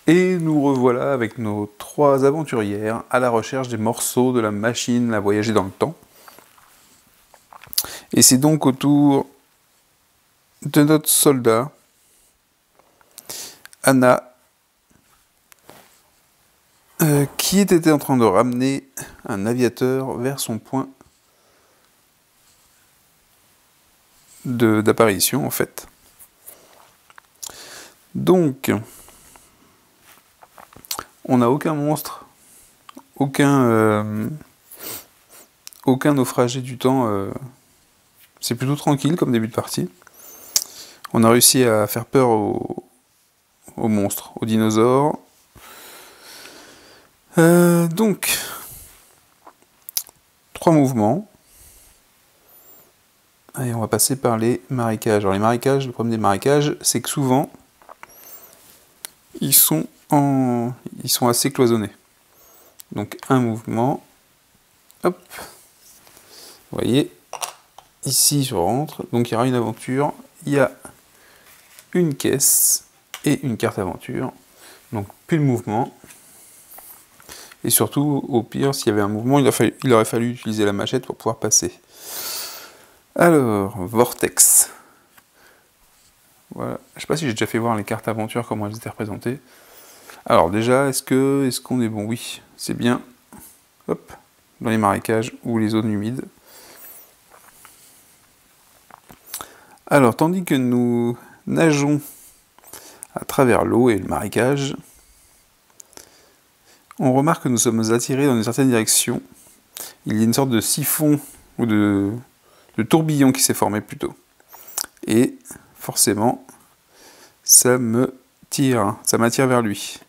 Et nous revoilà avec nos 3 aventurières à la recherche des morceaux de la machine à voyager dans le temps. Et c'est donc au tour de notre soldat, Anna, qui était en train de ramener un aviateur vers son point d'apparition en fait. Donc, on n'a aucun monstre, aucun naufragé du temps. C'est plutôt tranquille comme début de partie. On a réussi à faire peur aux monstres, aux dinosaures. Donc, 3 mouvements. Allez, on va passer par les marécages. Alors les marécages, le problème des marécages, c'est que souvent, ils sont assez cloisonnés. Donc un mouvement, hop, vous voyez, ici je rentre, donc il y aura une aventure, il y a une caisse et une carte aventure, donc plus de mouvement. Et surtout, au pire, s'il y avait un mouvement, il aurait fallu utiliser la machette pour pouvoir passer. Alors, Vortex. Voilà. Je ne sais pas si j'ai déjà fait voir les cartes aventure, comment elles étaient représentées. Alors déjà, est-ce qu'on est bon? Oui, c'est bien. Hop, dans les marécages ou les zones humides. Alors, tandis que nous nageons à travers l'eau et le marécage, on remarque que nous sommes attirés dans une certaine direction. Il y a une sorte de siphon ou de tourbillon qui s'est formé plutôt. Et forcément, ça m'attire vers lui.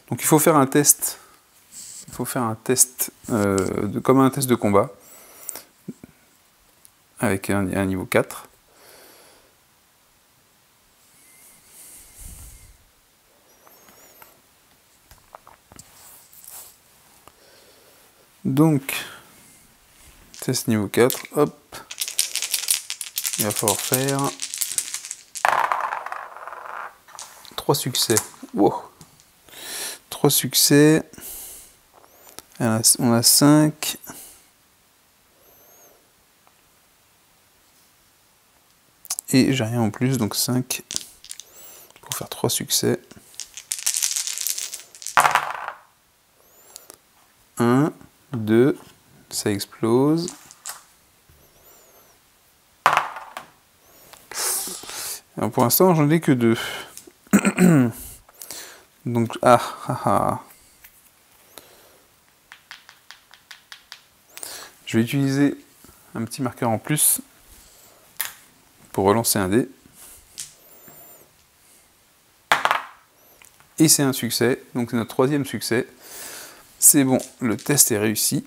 Donc il faut faire un test. Il faut faire un test comme un test de combat avec un niveau 4. Donc, test niveau 4, hop. Il va falloir faire 3 succès. Wow. 3 succès. On a 5. Et j'ai rien en plus, donc 5 pour faire 3 succès. 1, 2, ça explose. Alors pour l'instant, j'en ai que 2. Donc, je vais utiliser un petit marqueur en plus pour relancer un dé. Et c'est un succès, donc c'est notre 3e succès. C'est bon, le test est réussi.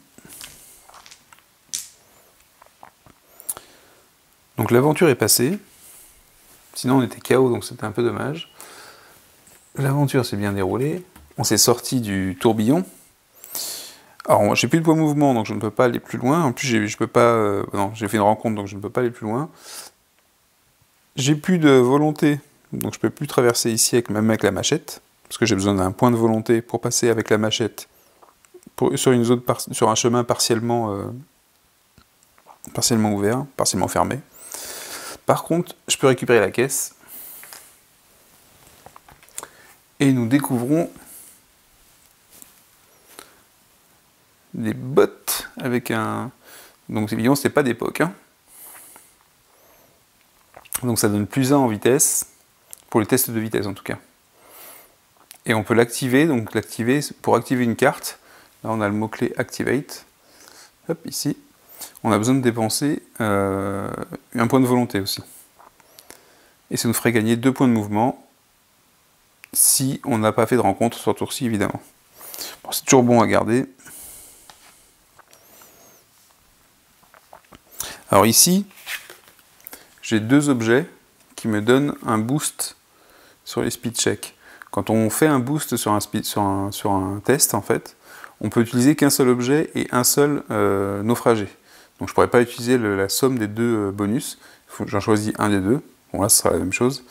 Donc l'aventure est passée. Sinon on était KO, donc c'était un peu dommage. L'aventure s'est bien déroulée. On s'est sorti du tourbillon. Alors j'ai plus de poids mouvement, donc je ne peux pas aller plus loin. En plus je peux pas. Non, j'ai fait une rencontre, donc je ne peux pas aller plus loin. J'ai plus de volonté, donc je peux plus traverser ici même avec la machette, parce que j'ai besoin d'un point de volonté pour passer avec la machette sur une zone sur un chemin partiellement ouvert, partiellement fermé. Par contre, je peux récupérer la caisse. Et nous découvrons des bottes avec un... Donc évidemment, c'est pas d'époque. Hein. Donc ça donne plus 1 en vitesse, pour les tests de vitesse en tout cas. Et on peut l'activer, donc l'activer pour activer une carte. Là on a le mot-clé Activate. Hop, ici. On a besoin de dépenser un point de volonté aussi. Et ça nous ferait gagner 2 points de mouvement si on n'a pas fait de rencontre sur tour-ci, évidemment. Bon, c'est toujours bon à garder. Alors ici, j'ai 2 objets qui me donnent un boost sur les speed checks. Quand on fait un boost sur un test, en fait, on peut utiliser qu'un seul objet et un seul naufragé. Donc je ne pourrais pas utiliser la somme des 2 bonus. J'en choisis un des 2. Bon là, ce sera la même chose.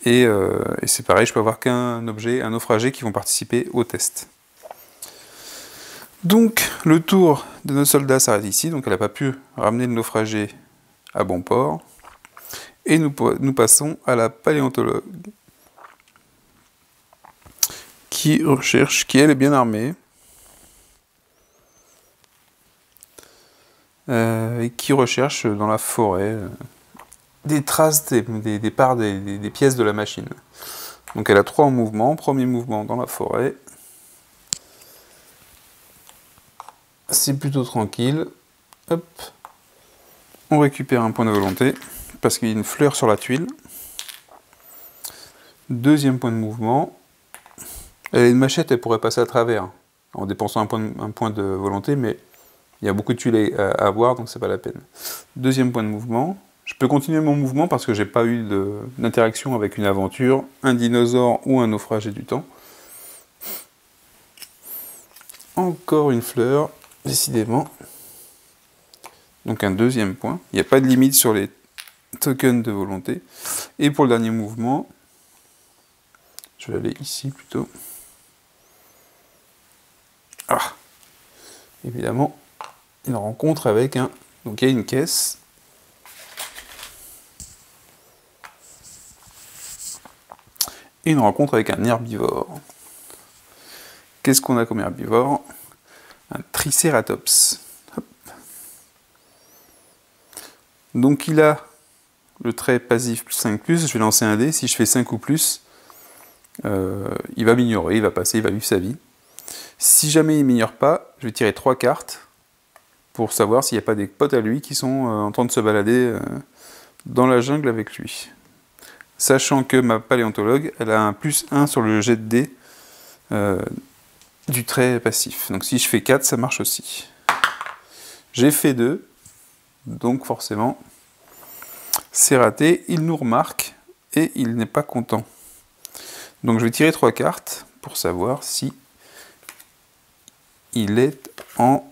Et c'est pareil, je peux avoir qu'un objet, un naufragé qui vont participer au test. Donc le tour de notre soldat s'arrête ici, donc elle n'a pas pu ramener le naufragé à bon port. Et nous passons à la paléontologue, qui recherche, qui elle est bien armée, et qui recherche dans la forêt des traces, des parts, des pièces de la machine. Donc elle a 3 mouvements. Premier mouvement dans la forêt. C'est plutôt tranquille. Hop. On récupère un point de volonté, parce qu'il y a une fleur sur la tuile. Deuxième point de mouvement. Elle a une machette, elle pourrait passer à travers, en dépensant un point de volonté, mais il y a beaucoup de tuiles à avoir, donc c'est pas la peine. Deuxième point de mouvement. Je peux continuer mon mouvement parce que j'ai pas eu d'interaction avec une aventure, un dinosaure ou un naufragé du temps. Encore une fleur, décidément. Donc un deuxième point. Il n'y a pas de limite sur les tokens de volonté. Et pour le dernier mouvement, je vais aller ici plutôt. Ah, évidemment, une rencontre avec un... Donc il y a une caisse. Et une rencontre avec un herbivore. Qu'est-ce qu'on a comme herbivore? Un tricératops. Hop. Donc il a le trait passif plus 5+, je vais lancer un dé, si je fais 5 ou plus, il va m'ignorer, il va passer, il va vivre sa vie. Si jamais il ne m'ignore pas, je vais tirer 3 cartes pour savoir s'il n'y a pas des potes à lui qui sont en train de se balader dans la jungle avec lui. Sachant que ma paléontologue, elle a un +1 sur le jet de dés du trait passif. Donc si je fais 4, ça marche aussi. J'ai fait 2, donc forcément, c'est raté. Il nous remarque et il n'est pas content. Donc je vais tirer 3 cartes pour savoir si il est en...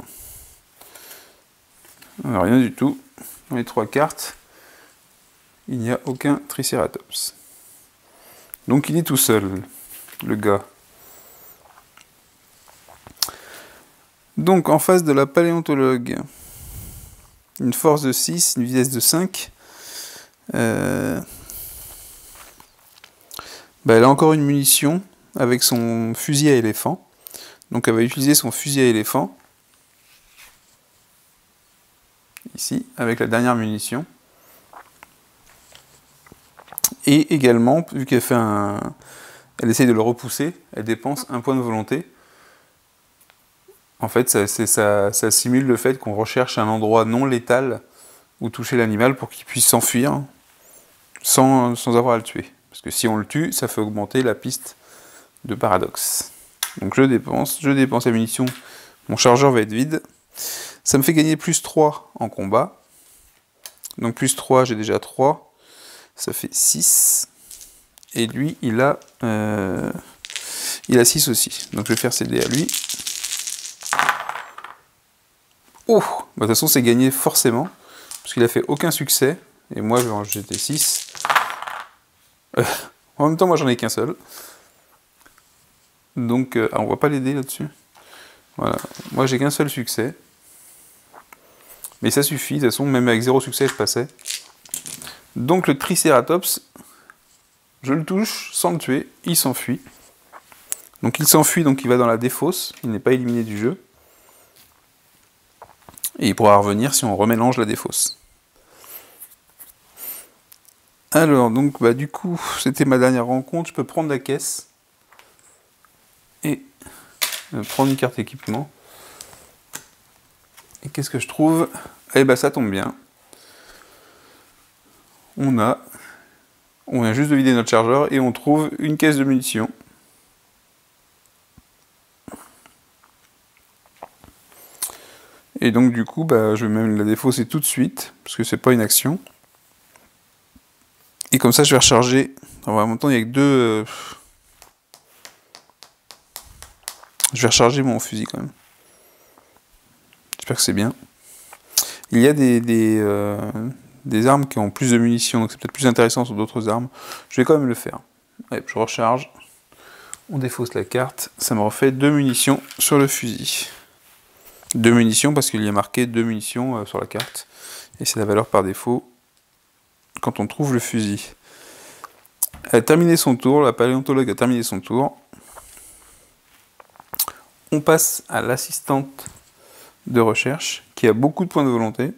Alors, rien du tout. Dans les 3 cartes, il n'y a aucun tricératops. Donc il est tout seul, le gars. Donc en face de la paléontologue, une force de 6, une vitesse de 5. Elle a encore une munition avec son fusil à éléphant. Donc elle va utiliser son fusil à éléphant. Ici, avec la dernière munition. Et également, vu qu'elle fait elle essaye de le repousser, elle dépense un point de volonté. En fait, ça simule le fait qu'on recherche un endroit non létal où toucher l'animal pour qu'il puisse s'enfuir sans avoir à le tuer. Parce que si on le tue, ça fait augmenter la piste de paradoxe. Donc je dépense la munition, mon chargeur va être vide. Ça me fait gagner plus 3 en combat. Donc plus 3, j'ai déjà 3. Ça fait 6. Et lui, il a 6 aussi. Donc je vais faire céder à lui. Oh, de toute façon, c'est gagné forcément. Parce qu'il a fait aucun succès. Et moi, je vais en jeter 6. En même temps, moi, j'en ai qu'un seul. Donc, on voit pas les dés là-dessus. Voilà. Moi, j'ai qu'un seul succès. Mais ça suffit. De toute façon, même avec 0 succès, je passais. Donc, le tricératops, je le touche sans le tuer. Il s'enfuit. Donc, il s'enfuit, donc il va dans la défausse. Il n'est pas éliminé du jeu. Et il pourra revenir si on remélange la défausse. Alors, donc, du coup, c'était ma dernière rencontre. Je peux prendre la caisse et prendre une carte équipement. Et qu'est-ce que je trouve? Eh ben, ça tombe bien. On vient juste de vider notre chargeur et on trouve une caisse de munitions. Et donc, du coup, je vais même la défausser tout de suite, parce que c'est pas une action. Et comme ça, je vais recharger. Alors, en même temps, il n'y a que 2. Je vais recharger mon fusil quand même. J'espère que c'est bien. Il y a des armes qui ont plus de munitions, donc c'est peut-être plus intéressant sur d'autres armes. Je vais quand même le faire. Allez, je recharge. On défausse la carte. Ça me refait 2 munitions sur le fusil. 2 munitions parce qu'il y a marqué 2 munitions sur la carte. Et c'est la valeur par défaut quand on trouve le fusil. Elle a terminé son tour, la paléontologue a terminé son tour. On passe à l'assistante de recherche, qui a beaucoup de points de volonté.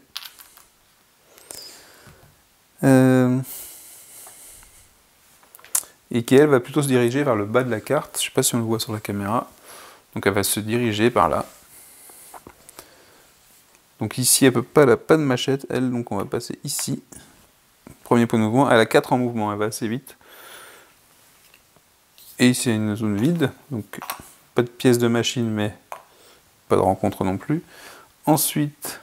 Et qui, elle, va plutôt se diriger vers le bas de la carte. Je ne sais pas si on le voit sur la caméra. Donc elle va se diriger par là. Donc ici, elle n'a pas de machette, elle, donc on va passer ici. Premier point de mouvement, elle a 4 en mouvement, elle va assez vite. Et ici, il y a une zone vide, donc pas de pièces de machine, mais pas de rencontre non plus. Ensuite,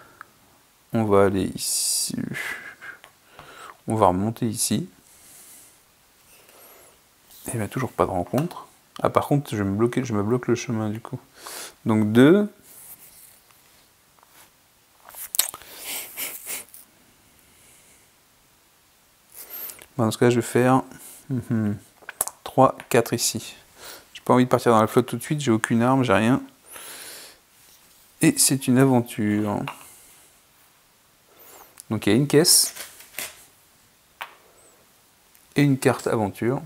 on va aller ici. On va remonter ici. Et bien, toujours pas de rencontre. Ah, par contre, je me bloque le chemin, du coup. Donc 2. Dans ce cas, je vais faire 3, 4 ici. J'ai pas envie de partir dans la flotte tout de suite, j'ai aucune arme, j'ai rien. Et c'est une aventure. Donc il y a une caisse. Et une carte aventure.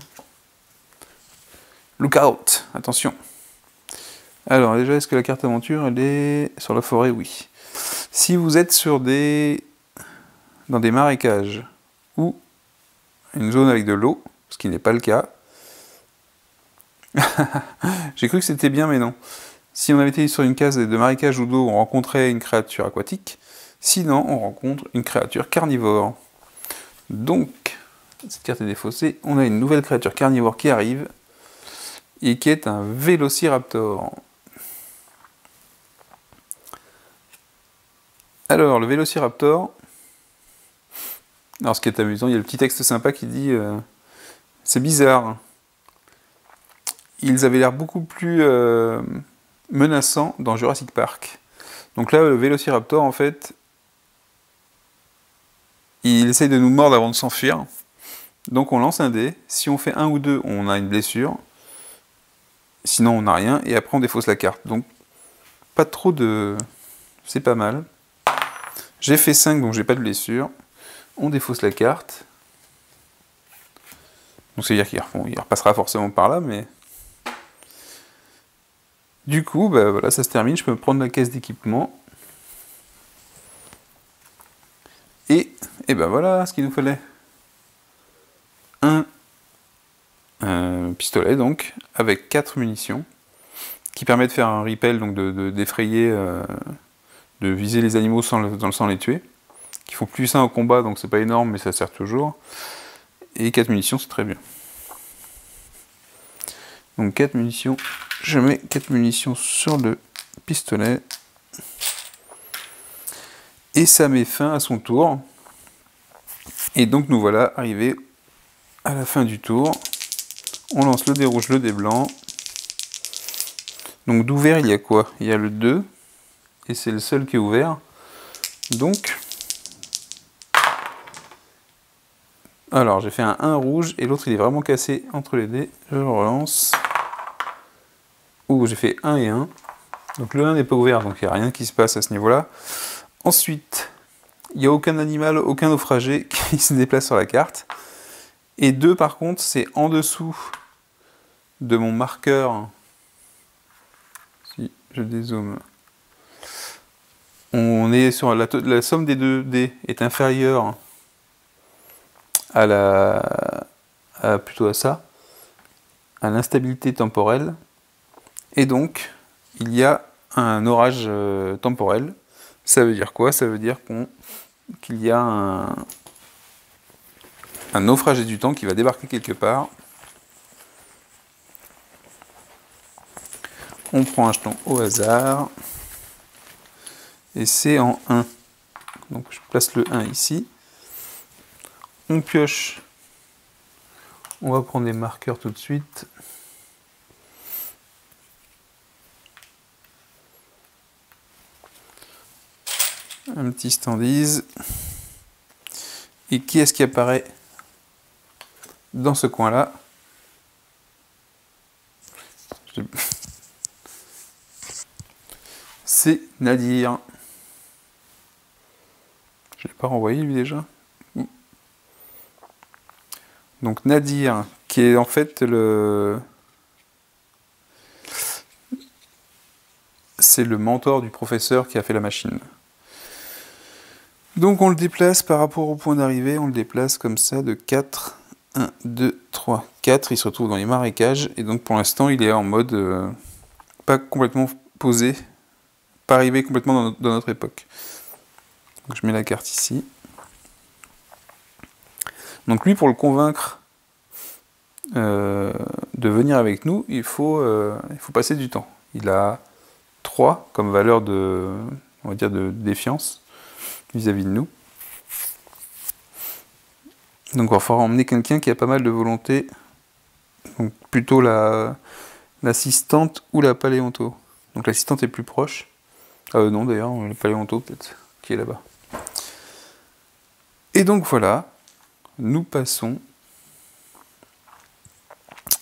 Lookout, attention. Alors déjà, est-ce que la carte aventure, elle est sur la forêt? Oui. Si vous êtes dans des marécages ou une zone avec de l'eau, ce qui n'est pas le cas. J'ai cru que c'était bien, mais non. Si on avait été sur une case de marécage ou d'eau, on rencontrait une créature aquatique. Sinon, on rencontre une créature carnivore. Donc, cette carte est défaussée. On a une nouvelle créature carnivore qui arrive et qui est un vélociraptor. Alors, le vélociraptor... Alors, ce qui est amusant, il y a le petit texte sympa qui dit c'est bizarre. Ils avaient l'air beaucoup plus menaçants dans Jurassic Park. Donc là, le vélociraptor, en fait, il essaye de nous mordre avant de s'enfuir. Donc on lance un dé. Si on fait 1 ou 2, on a une blessure. Sinon, on n'a rien. Et après, on défausse la carte. Donc, pas trop de... C'est pas mal. J'ai fait 5, donc j'ai pas de blessure. On défausse la carte. Donc c'est-à-dire qu'il repassera forcément par là, mais... Du coup, bah, voilà, ça se termine. Je peux prendre la caisse d'équipement. Et ben voilà ce qu'il nous fallait. Un pistolet, donc, avec 4 munitions, qui permet de faire un repel, donc d'effrayer, de viser les animaux sans les tuer, qui font plus ça au combat, donc c'est pas énorme, mais ça sert toujours. Et 4 munitions, c'est très bien. Donc 4 munitions, je mets 4 munitions sur le pistolet. Et ça met fin à son tour. Et donc nous voilà arrivés à la fin du tour. On lance le dé rouge, le dé blanc. Donc d'ouvert, il y a quoi? Il y a le 2. Et c'est le seul qui est ouvert. Donc... Alors, j'ai fait un 1 rouge et l'autre il est vraiment cassé entre les dés. Je le relance. Ouh, j'ai fait 1 et 1. Donc le 1 n'est pas ouvert, donc il n'y a rien qui se passe à ce niveau-là. Ensuite, il n'y a aucun animal, aucun naufragé qui se déplace sur la carte. Et 2 par contre, c'est en dessous de mon marqueur. Si je dézoome. On est sur la somme des 2 dés est inférieure plutôt à ça, à l'instabilité temporelle, et donc il y a un orage temporel. Ça veut dire quoi? Ça veut dire qu'il y a un naufragé du temps qui va débarquer quelque part. On prend un jeton au hasard, et c'est en 1. Donc je place le 1 ici. On pioche. On va prendre des marqueurs tout de suite. Un petit standise. Et qui est-ce qui apparaît dans ce coin-là? C'est Nadir. Je ne l'ai pas renvoyé lui déjà. Donc Nadir, qui est en fait c'est le mentor du professeur qui a fait la machine. Donc on le déplace par rapport au point d'arrivée, on le déplace comme ça de 4. 1, 2, 3, 4. Il se retrouve dans les marécages. Et donc pour l'instant il est en mode pas complètement posé, pas arrivé complètement dans notre époque. Donc je mets la carte ici. Donc lui, pour le convaincre de venir avec nous, il faut passer du temps. Il a 3 comme valeur de, on va dire, de défiance vis-à-vis de nous. Donc il va falloir emmener quelqu'un qui a pas mal de volonté. Donc plutôt l'assistante ou la paléonto. Donc l'assistante est plus proche. Non d'ailleurs, le paléonto peut-être, qui est là-bas. Et donc voilà, nous passons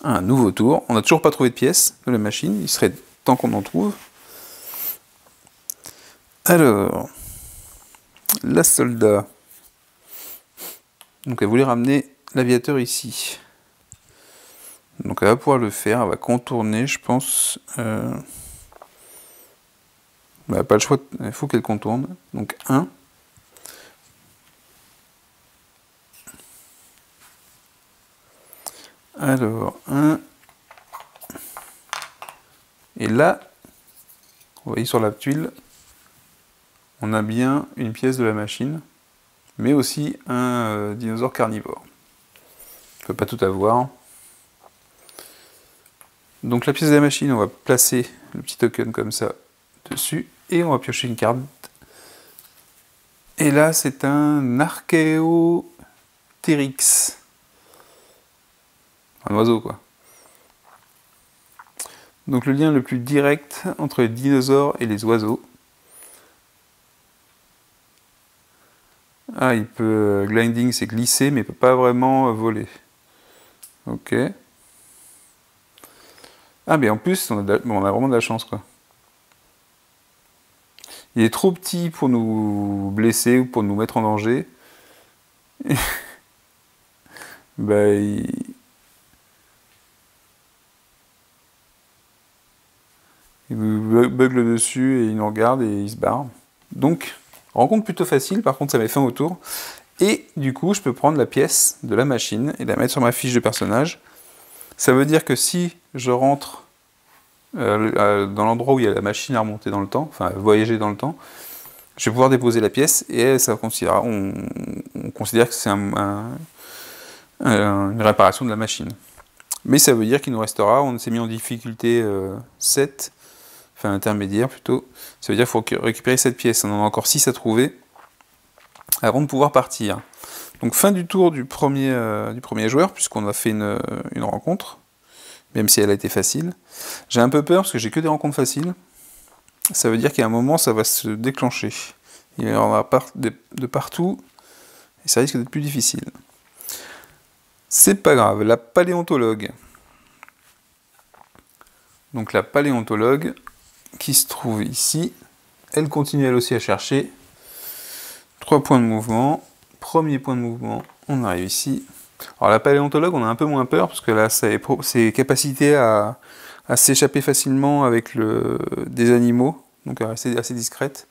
à un nouveau tour. On n'a toujours pas trouvé de pièces de la machine, il serait temps qu'on en trouve. Alors, la soldat. Donc elle voulait ramener l'aviateur ici. Donc elle va pouvoir le faire, elle va contourner, je pense. Bah, pas le choix, il faut qu'elle contourne. Donc 1. Alors, 1. Et là, vous voyez sur la tuile, on a bien une pièce de la machine, mais aussi un dinosaure carnivore. On ne peut pas tout avoir. Donc la pièce de la machine, on va placer le petit token comme ça dessus, et on va piocher une carte. Et là, c'est un Archaeopteryx. Un oiseau, quoi. Donc le lien le plus direct entre les dinosaures et les oiseaux. Ah, il peut... gliding, c'est glisser, mais il peut pas vraiment voler. Ok. Ah, mais en plus, on a vraiment de la chance, quoi. Il est trop petit pour nous blesser ou pour nous mettre en danger. Bah, il nous bugle dessus et il nous regarde et il se barre. Donc, rencontre plutôt facile, par contre ça met fin au tour. Et du coup, je peux prendre la pièce de la machine et la mettre sur ma fiche de personnage. Ça veut dire que si je rentre dans l'endroit où il y a la machine à remonter dans le temps, enfin à voyager dans le temps, je vais pouvoir déposer la pièce et ça on considère que c'est une réparation de la machine. Mais ça veut dire qu'il nous restera, on s'est mis en difficulté 7, enfin intermédiaire plutôt, ça veut dire qu'il faut récupérer cette pièce, on en a encore 6 à trouver avant de pouvoir partir. Donc fin du tour du premier joueur, puisqu'on a fait une rencontre, même si elle a été facile. J'ai un peu peur parce que j'ai que des rencontres faciles, ça veut dire qu'à un moment ça va se déclencher. Il y en aura de partout, et ça risque d'être plus difficile. C'est pas grave, la paléontologue. Donc la paléontologue, qui se trouve ici, elle continue elle aussi à chercher. 3 points de mouvement. Premier point de mouvement, on arrive ici. Alors la paléontologue, on a un peu moins peur, parce que là, ses capacités à s'échapper facilement avec des animaux, donc assez discrète,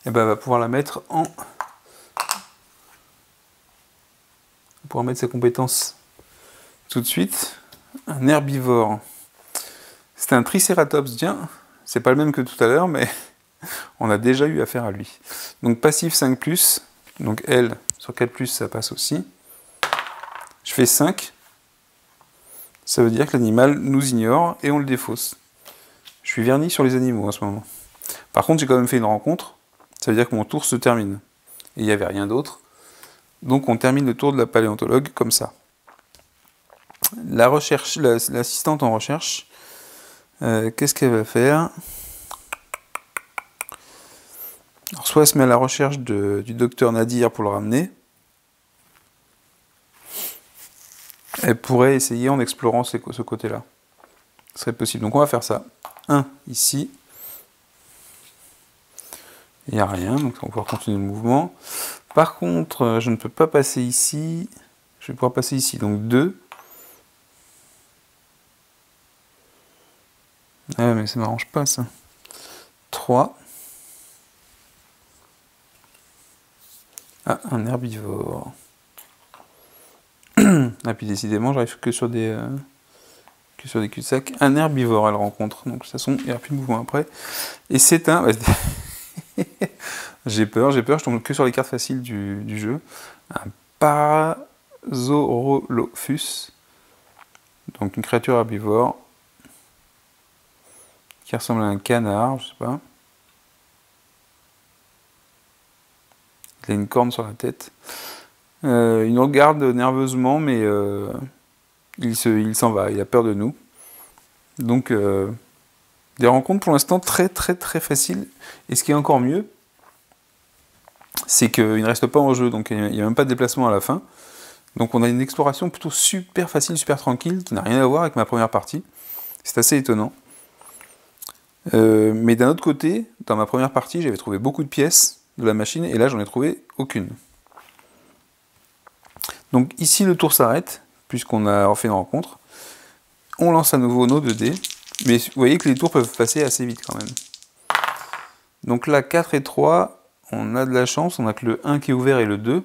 et ben, elle va pouvoir la mettre en... Pour mettre ses compétences tout de suite. Un herbivore. C'était un tricératops, tiens. C'est pas le même que tout à l'heure, mais on a déjà eu affaire à lui. Donc passif 5+, donc elle, sur 4+, ça passe aussi. Je fais 5. Ça veut dire que l'animal nous ignore et on le défausse. Je suis verni sur les animaux en ce moment. Par contre, j'ai quand même fait une rencontre. Ça veut dire que mon tour se termine. Et il n'y avait rien d'autre. Donc on termine le tour de la paléontologue comme ça. La recherche, l'assistante en recherche, qu'est-ce qu'elle va faire? Alors, soit elle se met à la recherche du docteur Nadir pour le ramener, elle pourrait essayer en explorant ce côté-là. Ce serait possible. Donc on va faire ça. 1 ici. Il n'y a rien, donc on va pouvoir continuer le mouvement. Par contre, je ne peux pas passer ici. Je vais pouvoir passer ici. Donc 2. Ah mais ça ne m'arrange pas ça. 3. Ah, un herbivore. Ah puis décidément, j'arrive que sur des cul-de-sac. Un herbivore, elle rencontre. Donc de toute façon, il n'y aura plus de mouvement après. Et c'est un... j'ai peur, je tombe que sur les cartes faciles du jeu. Un Parasaurolophus. Donc une créature herbivore. Qui ressemble à un canard, je sais pas. Il a une corne sur la tête. Il nous regarde nerveusement, mais il s'en va, il a peur de nous. Donc, des rencontres pour l'instant très faciles. Et ce qui est encore mieux, c'est qu'il ne reste pas en jeu, donc il n'y a même pas de déplacement à la fin. Donc on a une exploration plutôt super facile, super tranquille, qui n'a rien à voir avec ma première partie. C'est assez étonnant. Mais d'un autre côté, dans ma première partie, j'avais trouvé beaucoup de pièces de la machine, et là j'en ai trouvé aucune. Donc ici le tour s'arrête, puisqu'on a refait une rencontre. On lance à nouveau nos 2 dés, mais vous voyez que les tours peuvent passer assez vite quand même. Donc là 4 et 3, on a de la chance, on a que le 1 qui est ouvert et le 2, et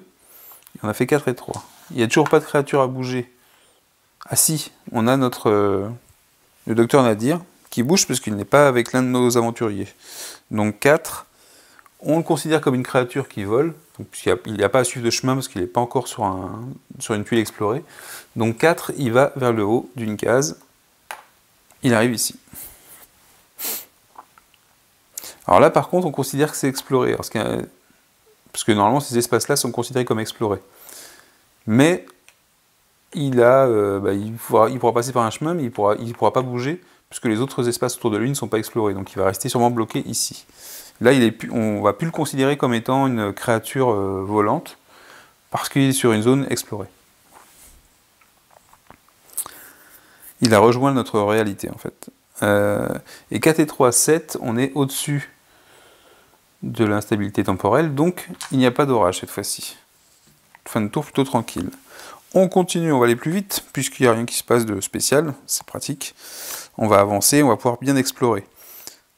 on a fait 4 et 3. Il n'y a toujours pas de créature à bouger. Ah si, on a le docteur Nadir, qui bouge parce qu'il n'est pas avec l'un de nos aventuriers. Donc 4, on le considère comme une créature qui vole, puisqu'il n'y a pas à suivre de chemin parce qu'il n'est pas encore sur une tuile explorée. Donc 4, il va vers le haut d'une case, il arrive ici. Alors là par contre on considère que c'est exploré, parce que normalement ces espaces-là sont considérés comme explorés. Mais il pourra passer par un chemin, mais il pourra pas bouger, puisque les autres espaces autour de lui ne sont pas explorés, donc il va rester sûrement bloqué ici. Là, on va plus le considérer comme étant une créature volante, parce qu'il est sur une zone explorée. Il a rejoint notre réalité, en fait. Et 4 et 3, 7, on est au-dessus de l'instabilité temporelle, donc il n'y a pas d'orage cette fois-ci. Fin de tour plutôt tranquille. On continue, on va aller plus vite, puisqu'il n'y a rien qui se passe de spécial, c'est pratique. On va avancer, on va pouvoir bien explorer.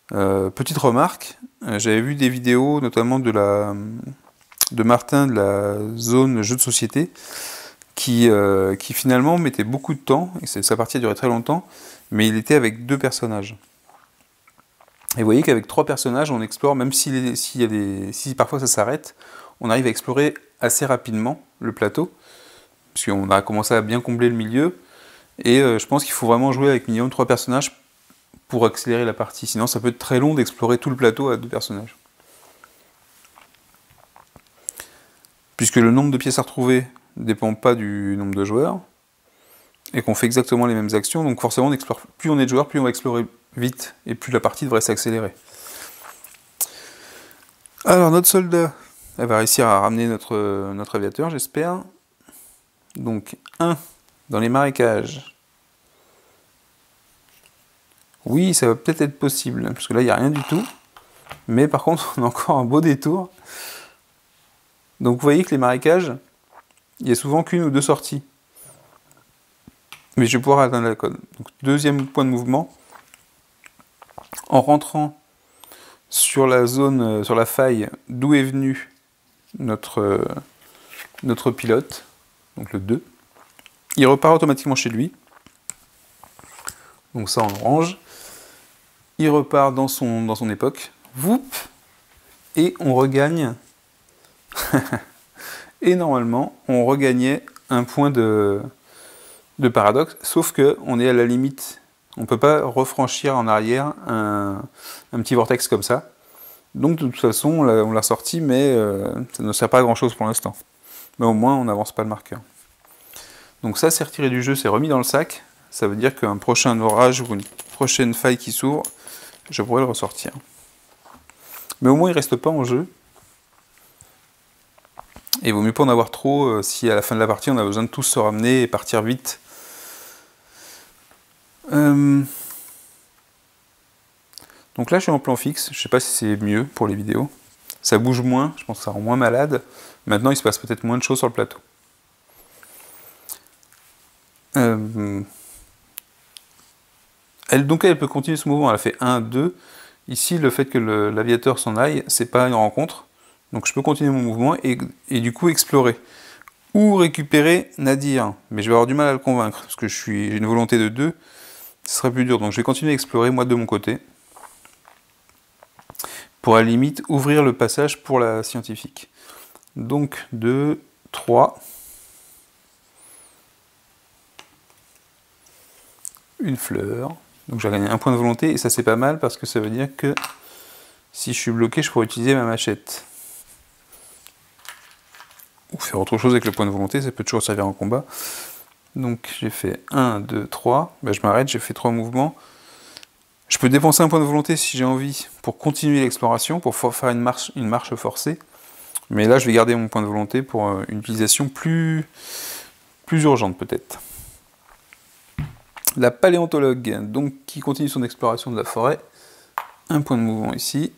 Petite remarque, j'avais vu des vidéos, notamment de Martin de la zone jeux de société, qui finalement mettait beaucoup de temps, et sa partie a duré très longtemps, mais il était avec 2 personnages. Et vous voyez qu'avec 3 personnages, on explore, même si parfois ça s'arrête, on arrive à explorer assez rapidement le plateau, puisqu'on a commencé à bien combler le milieu, et je pense qu'il faut vraiment jouer avec minimum 3 personnages pour accélérer la partie, sinon ça peut être très long d'explorer tout le plateau à 2 personnages. Puisque le nombre de pièces à retrouver ne dépend pas du nombre de joueurs, et qu'on fait exactement les mêmes actions, donc forcément on explore, plus on est de joueurs, plus on va explorer vite, et plus la partie devrait s'accélérer. Alors notre soldat, elle va réussir à ramener notre aviateur, j'espère. Donc 1 dans les marécages. Oui, ça va peut-être être possible, parce que là il n'y a rien du tout. Mais par contre, on a encore un beau détour. Donc vous voyez que les marécages, il n'y a souvent qu'une ou 2 sorties. Mais je vais pouvoir atteindre la côte. Donc deuxième point de mouvement. En rentrant sur la zone, sur la faille d'où est venu notre pilote, donc le 2, il repart automatiquement chez lui. Donc ça on range. Il repart dans son époque. Whoop, et on regagne. Et normalement, on regagnait un point de paradoxe, sauf qu'on est à la limite. On ne peut pas refranchir en arrière un petit vortex comme ça. Donc de toute façon, on l'a sorti, mais ça ne sert pas à grand chose pour l'instant. Mais au moins, on n'avance pas le marqueur. Donc ça, c'est retiré du jeu, c'est remis dans le sac. Ça veut dire qu'un prochain orage ou une prochaine faille qui s'ouvre, je pourrais le ressortir. Mais au moins, il ne reste pas en jeu. Et il vaut mieux pas en avoir trop si à la fin de la partie, on a besoin de tous se ramener et partir vite Donc là je suis en plan fixe, je sais pas si c'est mieux pour les vidéos. Ça bouge moins, je pense que ça rend moins malade. Maintenant il se passe peut-être moins de choses sur le plateau. Donc elle peut continuer ce mouvement, elle a fait 1, 2. Ici le fait que l'aviateur s'en aille, c'est pas une rencontre. Donc je peux continuer mon mouvement et du coup explorer. Ou récupérer Nadir. Mais je vais avoir du mal à le convaincre, parce que j'ai une volonté de 2. Ce serait plus dur. Donc je vais continuer à explorer moi de mon côté. Pour à la limite ouvrir le passage pour la scientifique. Donc 2, 3. Une fleur. Donc j'ai gagné un point de volonté et ça c'est pas mal parce que ça veut dire que si je suis bloqué, je pourrais utiliser ma machette. Ou faire autre chose avec le point de volonté, ça peut toujours servir en combat. Donc j'ai fait 1, 2, 3. Ben, je m'arrête, j'ai fait 3 mouvements. Je peux dépenser un point de volonté si j'ai envie pour continuer l'exploration, pour faire une marche forcée. Mais là je vais garder mon point de volonté pour une utilisation plus urgente peut-être. La paléontologue, donc qui continue son exploration de la forêt. Un point de mouvement ici.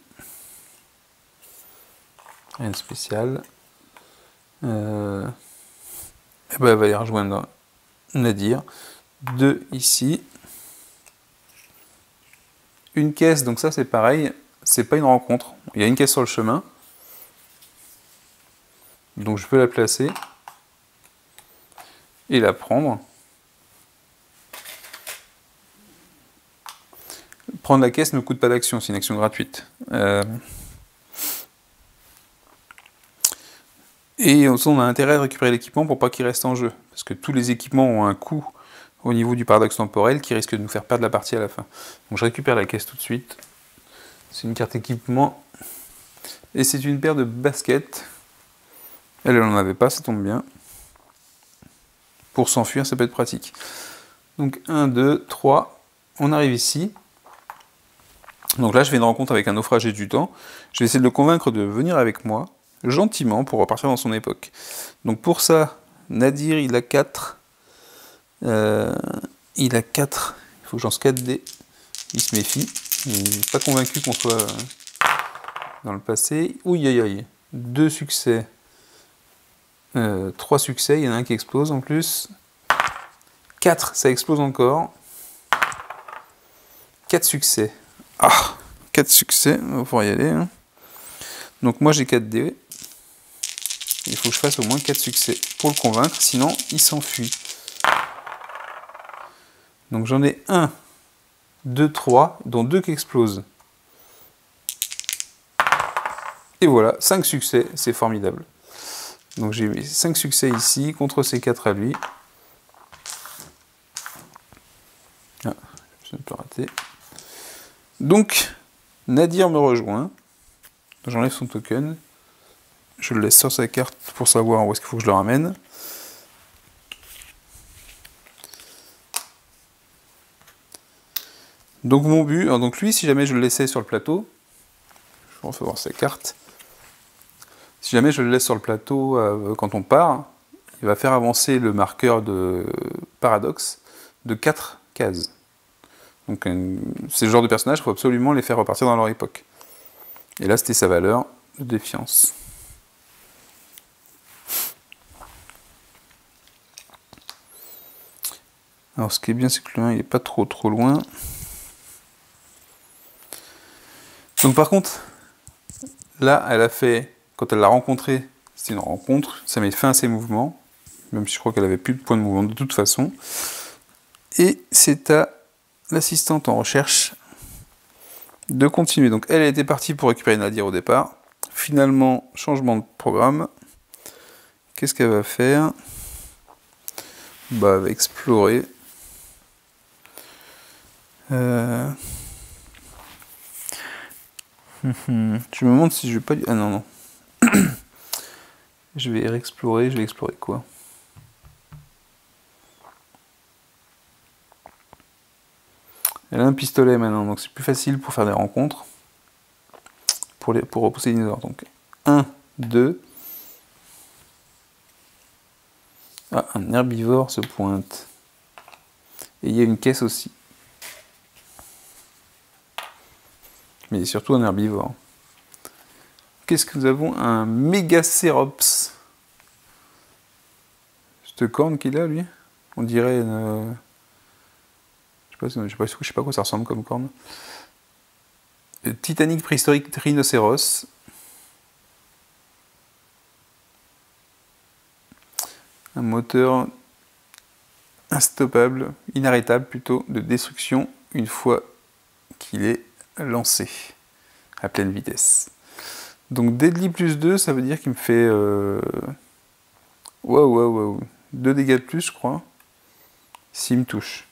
Rien de spécial. Et ben elle va aller rejoindre Nadir. 2 ici. Une caisse, donc ça c'est pareil, c'est pas une rencontre. Il y a une caisse sur le chemin. Donc je peux la placer. Et la prendre. Prendre la caisse ne coûte pas d'action, c'est une action gratuite. Et on a intérêt à récupérer l'équipement pour pas qu'il reste en jeu. Parce que tous les équipements ont un coût au niveau du paradoxe temporel qui risque de nous faire perdre la partie à la fin. Donc je récupère la caisse tout de suite. C'est une carte équipement. Et c'est une paire de baskets. Elle n'en avait pas, ça tombe bien. Pour s'enfuir, ça peut être pratique. Donc 1, 2, 3. On arrive ici. Donc là, je fais une rencontre avec un naufragé du temps. Je vais essayer de le convaincre de venir avec moi, gentiment, pour repartir dans son époque. Donc pour ça, Nadir, il a 4. Il a 4. Il faut que j'en 4D. Il se méfie. Il n'est pas convaincu qu'on soit dans le passé. Ouïe aïe aïe. 2 succès. 3 succès. Il y en a un qui explose en plus. 4, ça explose encore. 4 succès. Ah, 4 succès, on va pouvoir y aller. Hein. Donc moi j'ai 4D. Il faut que je fasse au moins 4 succès pour le convaincre, sinon il s'enfuit. Donc j'en ai 1, 2, 3, dont 2 qui explosent. Et voilà, 5 succès, c'est formidable. Donc j'ai mis 5 succès ici, contre ces 4 à lui. Ah, je ne peux rater. Donc, Nadir me rejoint. J'enlève son token. Je le laisse sur sa carte pour savoir où est-ce qu'il faut que je le ramène. Donc mon but, alors donc lui, si jamais je le laissais sur le plateau, je vais refais voir sa carte. Si jamais je le laisse sur le plateau quand on part, il va faire avancer le marqueur de paradoxe de 4 cases. Donc c'est le genre de personnage, il faut absolument les faire repartir dans leur époque. Et là, c'était sa valeur de défiance. Alors ce qui est bien, c'est que le 1, il n'est pas trop loin. Donc par contre, là, elle a fait, quand elle l'a rencontré, c'était une rencontre, ça met fin à ses mouvements, même si je crois qu'elle avait plus de points de mouvement de toute façon. Et c'est à l'assistante en recherche de continuer. Donc elle était partie pour récupérer Nadir au départ. Finalement, changement de programme. Qu'est-ce qu'elle va faire? Bah, elle va explorer. Je me demande si je vais pas... Ah non, non. Je vais réexplorer. Je vais explorer quoi? Elle a un pistolet maintenant, donc c'est plus facile pour faire des rencontres. Pour repousser les dinosaures. Donc 1, 2. Ah, un herbivore se pointe. Et il y a une caisse aussi. mais surtout un herbivore. Qu'est-ce que nous avons? Un Megacérops. Cette corne qu'il a, lui, on dirait une... Je sais pas à quoi ça ressemble comme corne. Titanic préhistorique rhinocéros. Un moteur instoppable, inarrêtable plutôt, de destruction une fois qu'il est lancé à pleine vitesse. Donc Deadly plus 2, ça veut dire qu'il me fait... Waouh. 2 dégâts de plus, je crois, s'il me touche.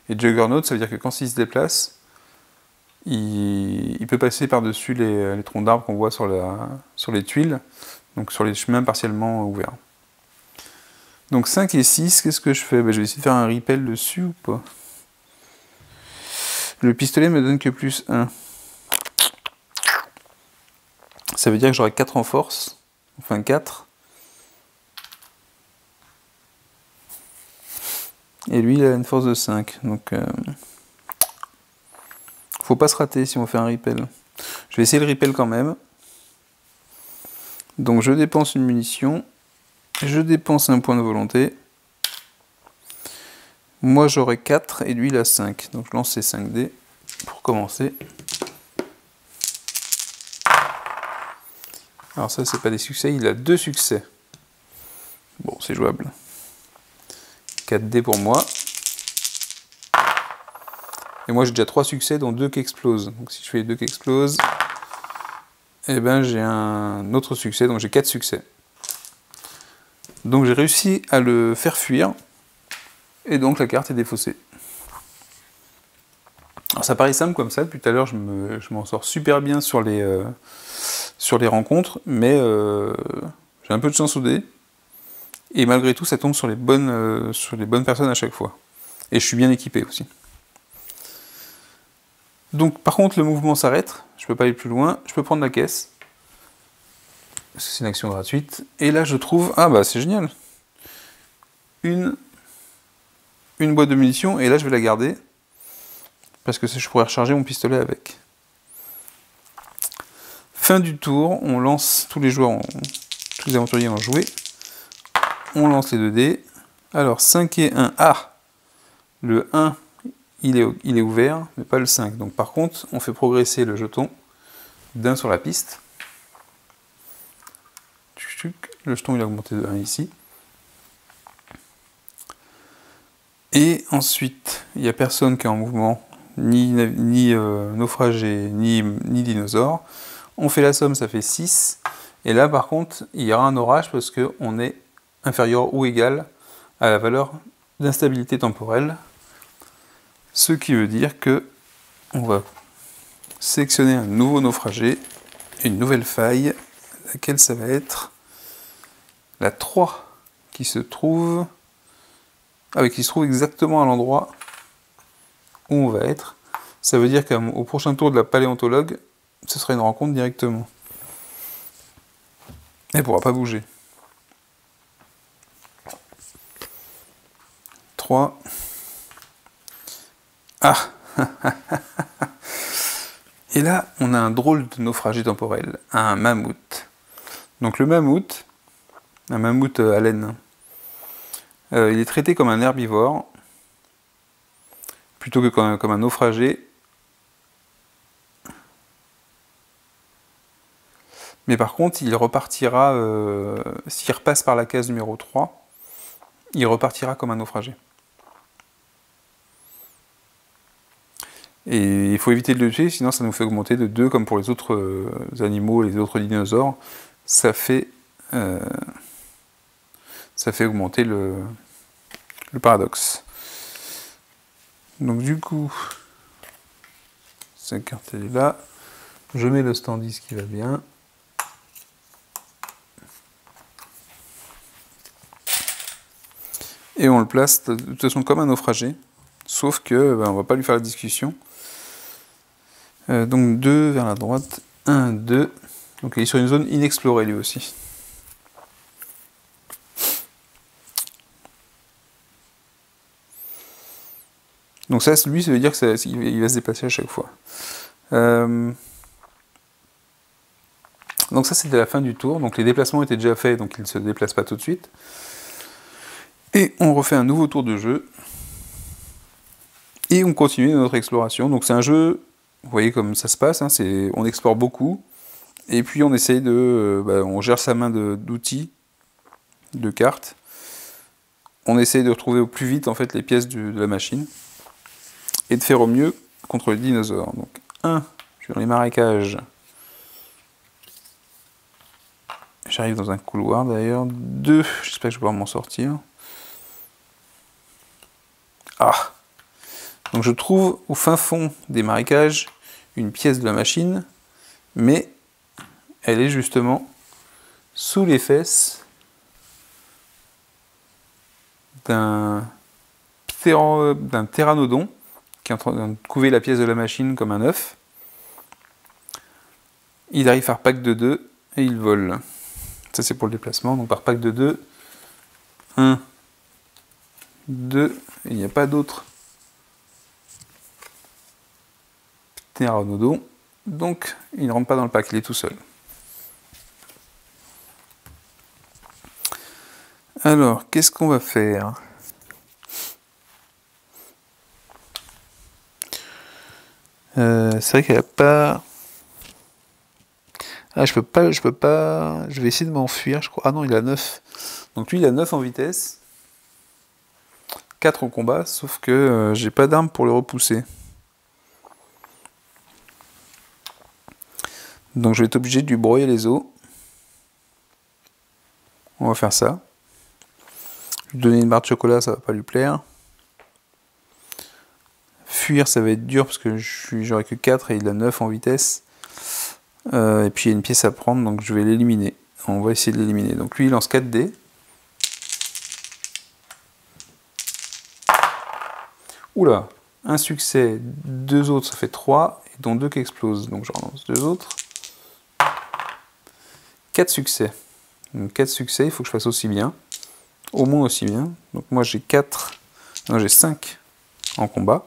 Et Juggernaut, ça veut dire que quand il se déplace, il peut passer par-dessus les troncs d'arbres qu'on voit sur les tuiles, donc sur les chemins partiellement ouverts. Donc 5 et 6, qu'est-ce que je fais? Je vais essayer de faire un repel dessus ou pas? Le pistolet me donne que plus 1. Ça veut dire que j'aurai 4 en force, enfin 4. Et lui, il a une force de 5, donc... faut pas se rater si on fait un repel. Je vais essayer le repel quand même. Donc je dépense une munition. Je dépense un point de volonté. Moi j'aurai 4 et lui il a 5. Donc je lance ces 5 dés pour commencer. Alors ça c'est pas des succès, il a 2 succès. Bon c'est jouable. 4 dés pour moi. Et moi j'ai déjà 3 succès dont 2 qui explosent. Donc si je fais les 2 qui explosent, eh ben j'ai un autre succès, donc j'ai 4 succès. Donc j'ai réussi à le faire fuir, et donc la carte est défaussée. Alors ça paraît simple comme ça, depuis tout à l'heure je m'en sors super bien sur les rencontres, mais j'ai un peu de chance au dé, et malgré tout ça tombe sur les bonnes personnes à chaque fois. Et je suis bien équipé aussi. Donc par contre le mouvement s'arrête, je peux pas aller plus loin, je peux prendre la caisse, parce que c'est une action gratuite, et là je trouve, ah bah c'est génial, une boîte de munitions, et là je vais la garder, parce que je pourrais recharger mon pistolet avec. Fin du tour, on lance, tous les aventuriers ont joué, on lance les 2 dés, alors 5 et 1, ah, le 1, il est ouvert, mais pas le 5, donc par contre, on fait progresser le jeton d'1 sur la piste. Le jeton il a augmenté de 1 ici. Et ensuite, il n'y a personne qui est en mouvement, ni naufragé, ni dinosaure. On fait la somme, ça fait 6. Et là, par contre, il y aura un orage parce qu'on est inférieur ou égal à la valeur d'instabilité temporelle. Ce qui veut dire que on va sélectionner un nouveau naufragé, une nouvelle faille, laquelle ça va être la 3, qui se trouve exactement à l'endroit où on va être. Ça veut dire qu'au prochain tour de la paléontologue, ce sera une rencontre directement. Elle ne pourra pas bouger. 3. Ah. Et là, on a un drôle de naufragé temporel, un mammouth. Donc le mammouth, un mammouth à laine, il est traité comme un herbivore, plutôt que comme un naufragé. Mais par contre, il repartira, s'il repasse par la case numéro 3, il repartira comme un naufragé. Et il faut éviter de le tuer, sinon ça nous fait augmenter de 2, comme pour les autres animaux, les autres dinosaures. Ça fait augmenter le paradoxe. Donc du coup, cette carte elle est là. Je mets le standis qui va bien. Et on le place de toute façon comme un naufragé. Sauf que on va pas lui faire la discussion. Donc 2 vers la droite. 1, 2. Donc il est sur une zone inexplorée lui aussi. Donc ça, lui, ça veut dire qu'il va se déplacer à chaque fois. Donc ça c'était la fin du tour, donc les déplacements étaient déjà faits, donc ils ne se déplacent pas tout de suite. Et on refait un nouveau tour de jeu. Et on continue notre exploration. Donc c'est un jeu, vous voyez comme ça se passe, hein, on explore beaucoup. Et puis on essaye on gère sa main d'outils, de cartes. On essaye de retrouver au plus vite en fait les pièces de la machine. Et de faire au mieux contre les dinosaures. Donc 1 sur les marécages. J'arrive dans un couloir d'ailleurs. 2, j'espère que je vais pouvoir m'en sortir. Ah! Donc je trouve au fin fond des marécages une pièce de la machine, mais elle est justement sous les fesses d'un pteranodon qui est en train de couver la pièce de la machine comme un œuf. Il arrive par pack de 2 et il vole. Ça c'est pour le déplacement, donc par pack de 2, 1, 2, il n'y a pas d'autre pteranodon, donc il ne rentre pas dans le pack, il est tout seul. Alors, qu'est-ce qu'on va faire? C'est vrai qu'elle a pas... Ah, je peux pas... Je vais essayer de m'enfuir, je crois. Ah non, il a 9. Donc lui, il a 9 en vitesse. 4 en combat, sauf que j'ai pas d'arme pour le repousser. Donc je vais être obligé de lui broyer les os. On va faire ça. Lui donner une barre de chocolat, ça va pas lui plaire. Fuir, ça va être dur parce que j'aurai que 4 et il a 9 en vitesse. Et puis il y a une pièce à prendre, donc je vais l'éliminer. On va essayer de l'éliminer. Donc lui, il lance 4 dés. Oula, un succès, 2 autres, ça fait 3, et dont 2 qui explosent. Donc je relance 2 autres. 4 succès. Donc 4 succès, il faut que je fasse aussi bien. Au moins aussi bien. Donc moi j'ai 4, non j'ai 5 en combat.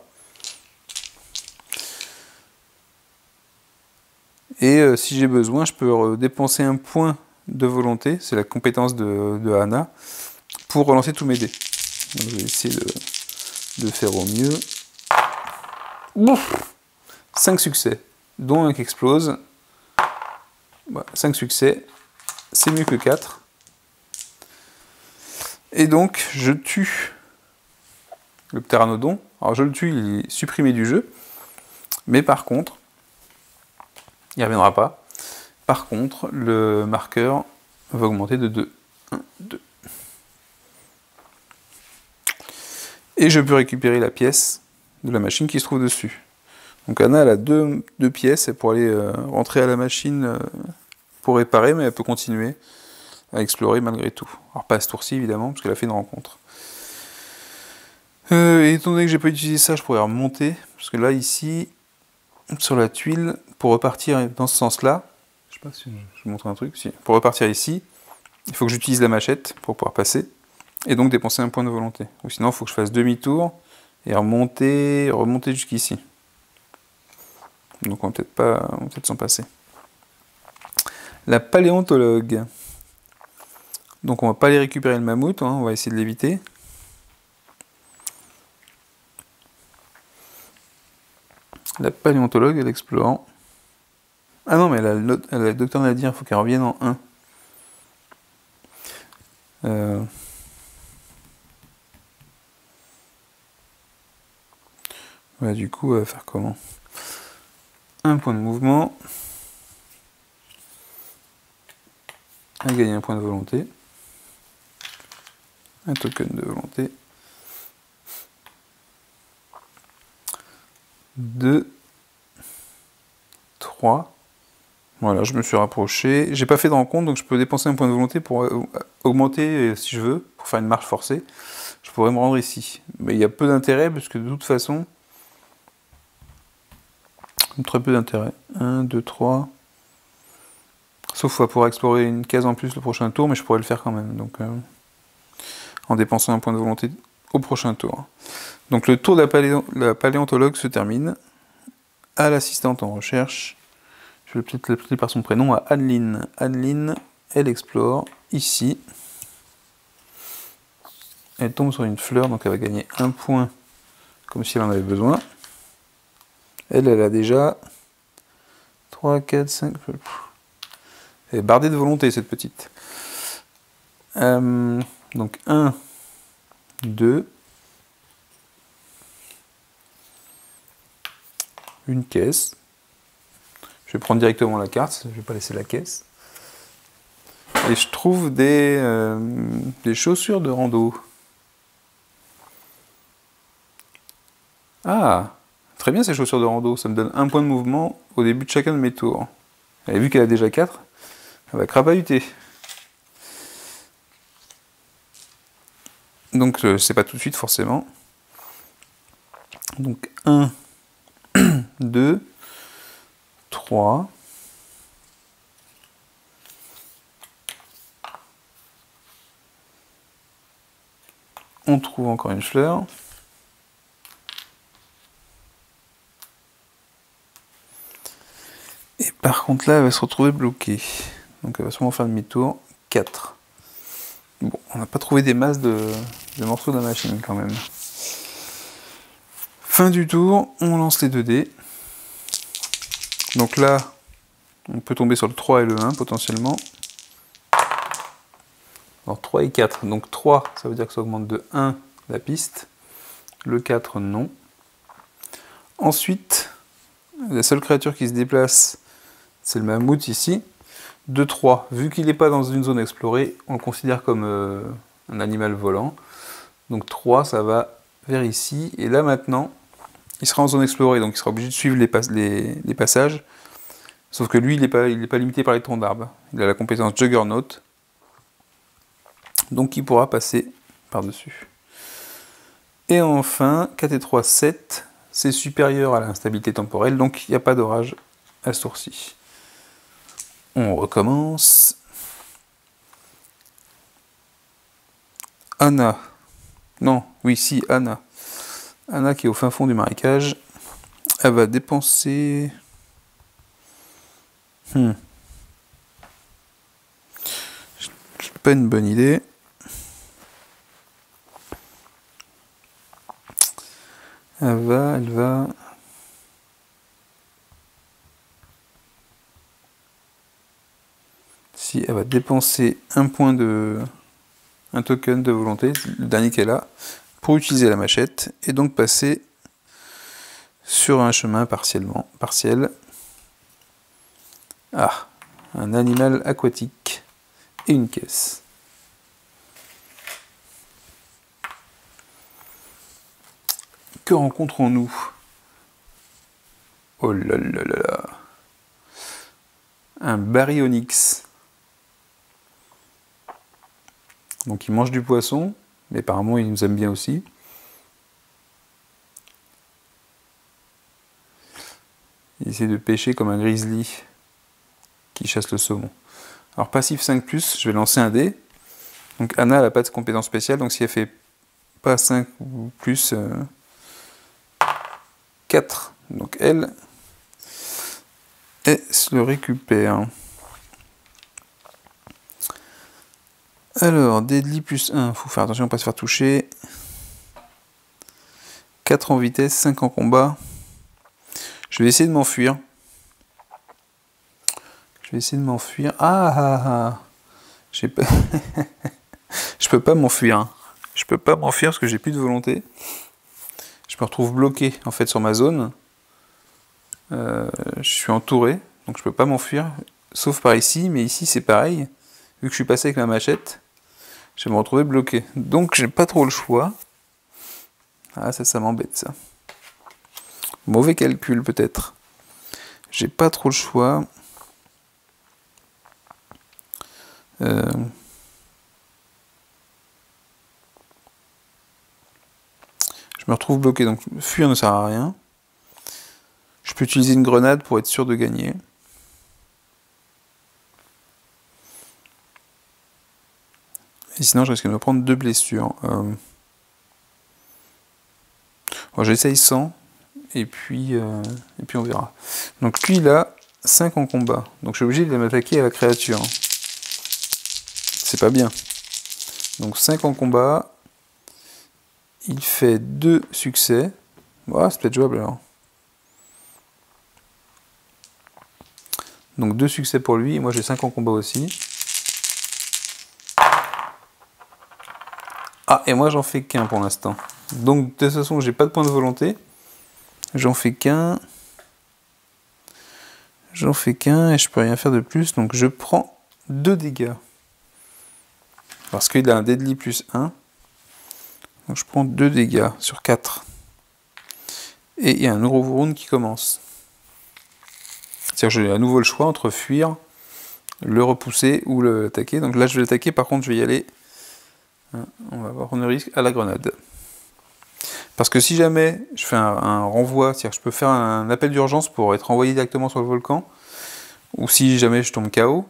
Et si j'ai besoin, je peux dépenser un point de volonté, c'est la compétence de Anna, pour relancer tous mes dés. Donc je vais essayer de faire au mieux. Ouf, 5 succès, dont un qui explose. Voilà, 5 succès, c'est mieux que 4. Et donc, je tue le pteranodon. Alors je le tue, il est supprimé du jeu. Mais par contre, il ne reviendra pas. Par contre, le marqueur va augmenter de 2. 1, 2. Et je peux récupérer la pièce de la machine qui se trouve dessus. Donc Anna, elle a deux pièces, elle pourrait aller rentrer à la machine pour réparer, mais elle peut continuer à explorer malgré tout. Alors pas à ce tour-ci évidemment, parce qu'elle a fait une rencontre. Et étant donné que j'ai pas utilisé ça, je pourrais remonter, parce que là, ici, sur la tuile, pour repartir dans ce sens-là, je sais pas si je vous montre un truc, si, pour repartir ici, il faut que j'utilise la machette pour pouvoir passer, et donc dépenser un point de volonté. Ou sinon, il faut que je fasse demi-tour, et remonter jusqu'ici. Donc on va peut-être s'en passer. La paléontologue. Donc on va pas aller récupérer le mammouth, hein, on va essayer de l'éviter. La paléontologue, elle explore. Ah non, mais elle a le docteur Nadir, il faut qu'elle revienne en 1. Ouais, du coup, elle va faire comment? Un point de mouvement. Elle gagne un point de volonté. Un token de volonté. 2, 3. Voilà, je me suis rapproché. J'ai pas fait de rencontre, donc je peux dépenser un point de volonté pour augmenter, si je veux, pour faire une marche forcée. Je pourrais me rendre ici. Mais il y a peu d'intérêt, parce que de toute façon... Très peu d'intérêt. 1, 2, 3... Sauf à pouvoir explorer une case en plus le prochain tour, mais je pourrais le faire quand même. Donc, en dépensant un point de volonté au prochain tour. Donc le tour de la paléontologue se termine. à l'assistante en recherche. Je vais peut-être l'appeler par son prénom, à Adeline. Adeline, elle explore ici. Elle tombe sur une fleur, donc elle va gagner 1 point, comme si elle en avait besoin. Elle a déjà 3, 4, 5... Elle est bardée de volonté, cette petite. Donc 1, 2... Une caisse. Je vais prendre directement la carte, je ne vais pas laisser la caisse. Et je trouve des chaussures de rando. Ah, très bien ces chaussures de rando, ça me donne 1 point de mouvement au début de chacun de mes tours. Et vu qu'elle a déjà 4, elle va crapahuter. Donc c'est pas tout de suite forcément. Donc 1, 2, 3. On trouve encore une fleur. Et par contre là, elle va se retrouver bloquée. Donc elle va sûrement faire demi-tour. 4. Bon, on n'a pas trouvé des masses de morceaux de la machine quand même. Fin du tour, on lance les 2 dés. Donc là, on peut tomber sur le 3 et le 1 potentiellement. Alors 3 et 4. Donc 3, ça veut dire que ça augmente de 1 la piste. Le 4, non. Ensuite, la seule créature qui se déplace, c'est le mammouth ici. 2, 3. Vu qu'il n'est pas dans une zone explorée, on le considère comme un animal volant. Donc 3, ça va vers ici. Et là maintenant, il sera en zone explorée, donc il sera obligé de suivre les passages. Sauf que lui, il n'est pas limité par les troncs d'arbres. Il a la compétence Juggernaut. Donc il pourra passer par-dessus. Et enfin, 4 et 3, 7. C'est supérieur à l'instabilité temporelle, donc il n'y a pas d'orage à ce tour-ci. On recommence. Anna. Non, oui, si, Anna. Anna qui est au fin fond du marécage. Elle va dépenser... C'est pas une bonne idée. Elle va... Si elle va dépenser un token de volonté, le dernier qu'elle a, pour utiliser la machette, et donc passer sur un chemin partiel. Ah, un animal aquatique et une caisse. Que rencontrons-nous? Oh là là là là. Un baryonyx. Donc il mange du poisson, mais apparemment il nous aime bien aussi. Il essaie de pêcher comme un grizzly qui chasse le saumon. Alors passif 5+, je vais lancer un dé. Donc Anna n'a pas de compétence spéciale, donc si elle fait pas 5 ou plus, 4. Donc elle se le récupère. Alors, Deadly +1, faut faire attention à ne pas se faire toucher. 4 en vitesse, 5 en combat. Je vais essayer de m'enfuir. Ah. J'ai pas... Je peux pas m'enfuir. Hein. Je peux pas m'enfuir parce que j'ai plus de volonté. Je me retrouve bloqué en fait sur ma zone. Je suis entouré, donc je peux pas m'enfuir. Sauf par ici, mais ici c'est pareil. Vu que je suis passé avec ma machette, je vais me retrouver bloqué. Donc j'ai pas trop le choix. Ah ça m'embête ça. Mauvais calcul peut-être. J'ai pas trop le choix. Je me retrouve bloqué, donc fuir ne sert à rien. Je peux utiliser une grenade pour être sûr de gagner. Et sinon je risque de me prendre 2 blessures. Bon, j'essaye sans. et puis on verra. Donc lui, il a 5 en combat. Donc je suis obligé de m'attaquer à la créature. C'est pas bien. Donc 5 en combat. Il fait 2 succès. Voilà, c'est peut-être jouable alors. Donc 2 succès pour lui, et moi j'ai 5 en combat aussi. Ah, et moi j'en fais qu'un pour l'instant. Donc de toute façon, j'ai pas de point de volonté. J'en fais qu'un. J'en fais qu'un et je peux rien faire de plus. Donc je prends 2 dégâts. Parce qu'il a un deadly plus 1. Donc je prends 2 dégâts sur 4. Et il y a un Neurowound qui commence. C'est-à-dire que j'ai à nouveau le choix entre fuir, le repousser ou l'attaquer. Donc là je vais l'attaquer, par contre je vais y aller. On va avoir un risque à la grenade. Parce que si jamais je fais un renvoi, c'est-à-dire que je peux faire un appel d'urgence pour être envoyé directement sur le volcan, ou si jamais je tombe KO,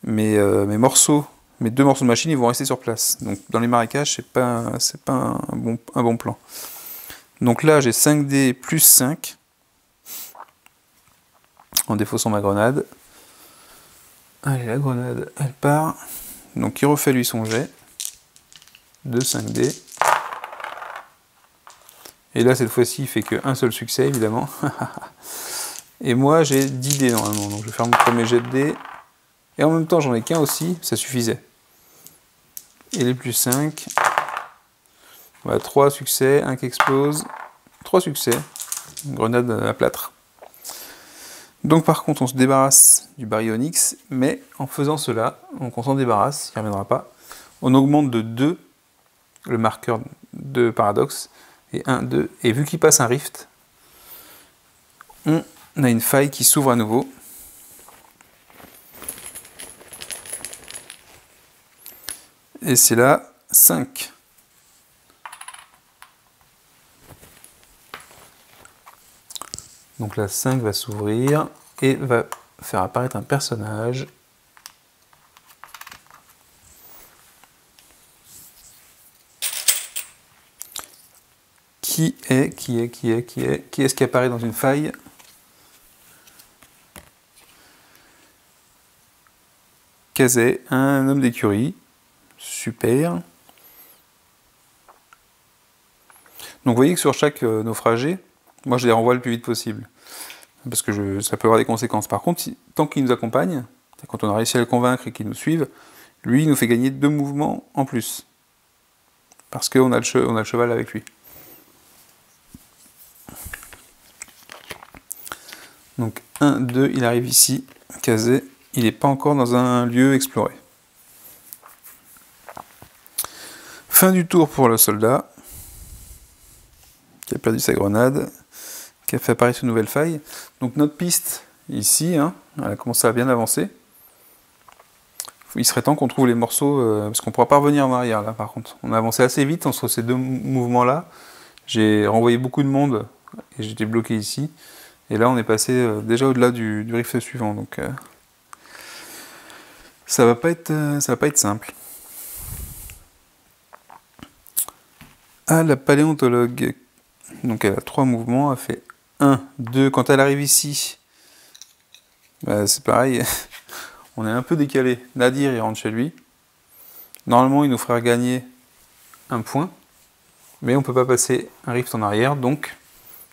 mes 2 morceaux de machine ils vont rester sur place. Donc dans les marécages, c'est pas un bon plan. Donc là j'ai 5D plus 5 en défaussant ma grenade. Allez, la grenade elle part. Donc il refait lui son jet de 5D. Et là, cette fois-ci, il fait qu'un seul succès, évidemment. Et moi, j'ai 10 dés normalement. Donc je vais faire mon premier jet de dés. Et en même temps, j'en ai qu'un aussi, ça suffisait. Et les plus 5. Voilà, 3 succès, 1 qui explose. 3 succès. Une grenade à plâtre. Donc par contre, on se débarrasse du baryonyx. Mais en faisant cela, donc on s'en débarrasse, il ne reviendra pas. On augmente de 2 le marqueur de paradoxe. Et 1, 2, et vu qu'il passe un rift, on a une faille qui s'ouvre à nouveau. Et c'est là 5. Donc la 5 va s'ouvrir et va faire apparaître un personnage. Qui est-ce qui apparaît dans une faille? Kazé, un homme d'écurie. Super. Donc vous voyez que sur chaque naufragé, moi je les renvoie le plus vite possible. Parce que ça peut avoir des conséquences. Par contre, tant qu'il nous accompagne, quand on a réussi à le convaincre et qu'il nous suive, lui il nous fait gagner 2 mouvements en plus. Parce qu'on a le cheval avec lui. Donc 1, 2, il arrive ici, Kazé, il n'est pas encore dans un lieu exploré. Fin du tour pour le soldat, qui a perdu sa grenade, qui a fait apparaître une nouvelle faille. Donc notre piste, ici, elle a commencé à bien avancer. Il serait temps qu'on trouve les morceaux, parce qu'on ne pourra pas revenir en arrière là par contre. On a avancé assez vite entre ces 2 mouvements-là. J'ai renvoyé beaucoup de monde, et j'étais bloqué ici. Et là, on est passé déjà au-delà du rift suivant, donc ça va pas être simple. Ah, la paléontologue. Donc elle a 3 mouvements, elle fait 1, 2. Quand elle arrive ici, bah, c'est pareil, on est un peu décalé. Nadir, il rentre chez lui. Normalement, il nous ferait gagner 1 point, mais on peut pas passer un rift en arrière, donc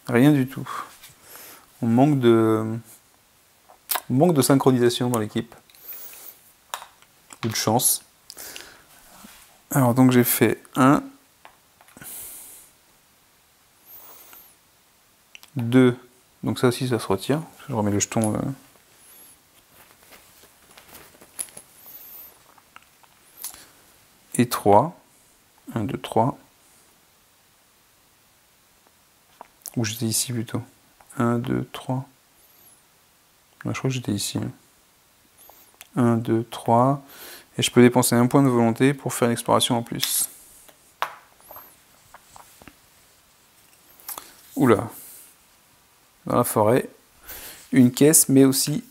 rien du tout. On manque de synchronisation dans l'équipe. Ou de chance. Alors donc j'ai fait 1, 2, donc ça aussi ça se retire. Je remets le jeton. Et 3. 1, 2, 3. Ou j'étais ici plutôt. 1, 2, 3. Je crois que j'étais ici. 1, 2, 3. Et je peux dépenser 1 point de volonté pour faire une exploration en plus. Oula. Dans la forêt. Une caisse, mais aussi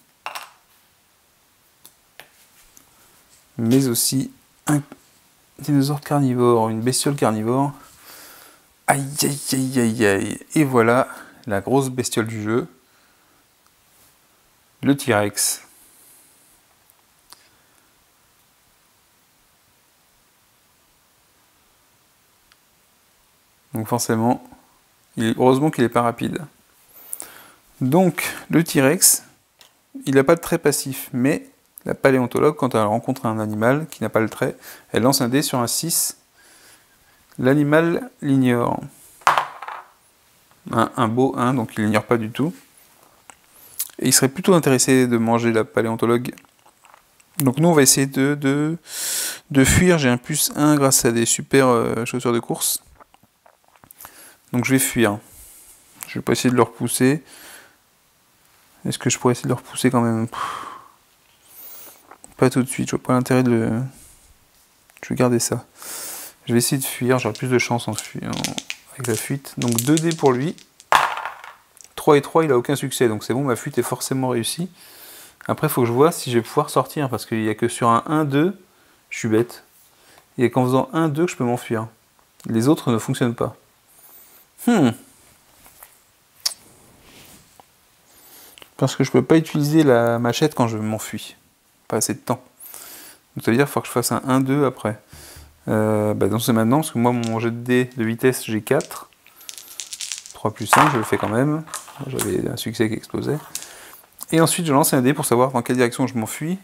un dinosaure carnivore, une bestiole carnivore. Aïe aïe aïe aïe aïe. Et voilà la grosse bestiole du jeu, le T-Rex. Donc forcément, heureusement qu'il n'est pas rapide. Donc le T-Rex, il n'a pas de trait passif, mais la paléontologue, quand elle rencontre un animal qui n'a pas le trait, elle lance un dé sur un 6. L'animal l'ignore. Un beau 1, donc il l'ignore pas du tout. Et il serait plutôt intéressé de manger la paléontologue. Donc nous on va essayer de fuir. J'ai un +1 grâce à des super chaussures de course. Donc je vais fuir. Je vais pas essayer de le repousser. Est-ce que je pourrais essayer de le repousser quand même? Pas tout de suite, je vois pas l'intérêt de le... Je vais garder ça. Je vais essayer de fuir, j'aurai plus de chance avec la fuite. Donc 2 dés pour lui. 3 et 3, il a aucun succès, donc c'est bon, ma fuite est forcément réussie. Après, il faut que je vois si je vais pouvoir sortir, parce qu'il n'y a que sur un 1-2, je suis bête. Il n'y a qu'en faisant 1-2 que je peux m'enfuir. Les autres ne fonctionnent pas. Parce que je peux pas utiliser la machette quand je m'enfuis. Pas assez de temps. Donc ça veut dire qu'il faut que je fasse un 1-2 après. Donc c'est maintenant, parce que moi mon jet de dés de vitesse j'ai 4. 3 plus 5, je le fais quand même. J'avais un succès qui explosait. Et ensuite je lance un dé pour savoir dans quelle direction je m'enfuis.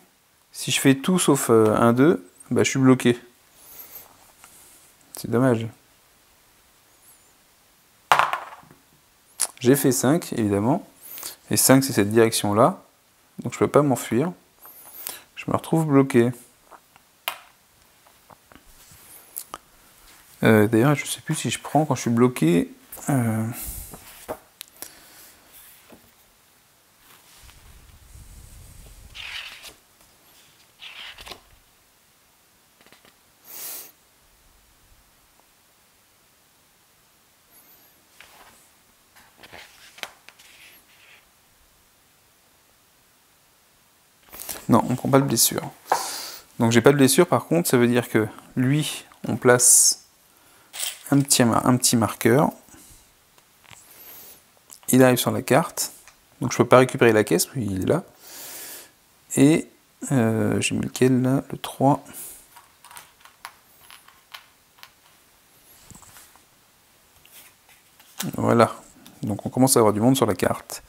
Si je fais tout sauf 1-2, je suis bloqué. C'est dommage. J'ai fait 5, évidemment. Et 5, c'est cette direction-là. Donc je peux pas m'enfuir. Je me retrouve bloqué. D'ailleurs, je sais plus si je prends quand je suis bloqué. Non, on prend pas de blessure. Donc j'ai pas de blessure, par contre, ça veut dire que lui, on place un petit marqueur. Il arrive sur la carte. Donc je peux pas récupérer la caisse, puis il est là. Et j'ai mis lequel là? Le 3. Voilà. Donc on commence à avoir du monde sur la carte.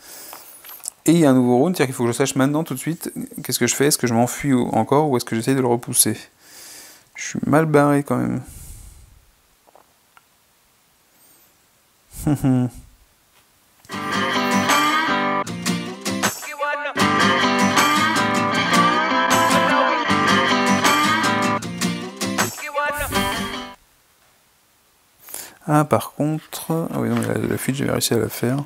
Et il y a un nouveau round, c'est-à-dire qu'il faut que je sache maintenant tout de suite qu'est-ce que je fais, est-ce que je m'enfuis encore ou est-ce que j'essaie de le repousser. Je suis mal barré quand même. Ah par contre... Ah oui non mais la fuite j'ai réussi à la faire.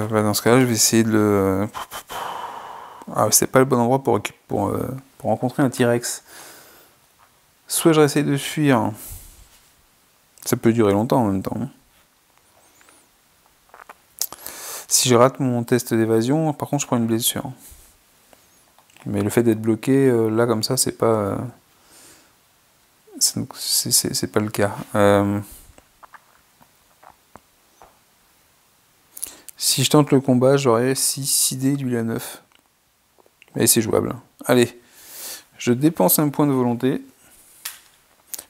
Dans ce cas-là, je vais essayer de le... Ah, c'est pas le bon endroit pour rencontrer un T-Rex. Soit je réessaye de fuir. Ça peut durer longtemps en même temps. Si je rate mon test d'évasion, par contre, je prends une blessure. Mais le fait d'être bloqué, là, comme ça, c'est pas... c'est pas le cas. Si je tente le combat, j'aurai 6 dés, lui il a 9. Et c'est jouable. Allez, je dépense un point de volonté.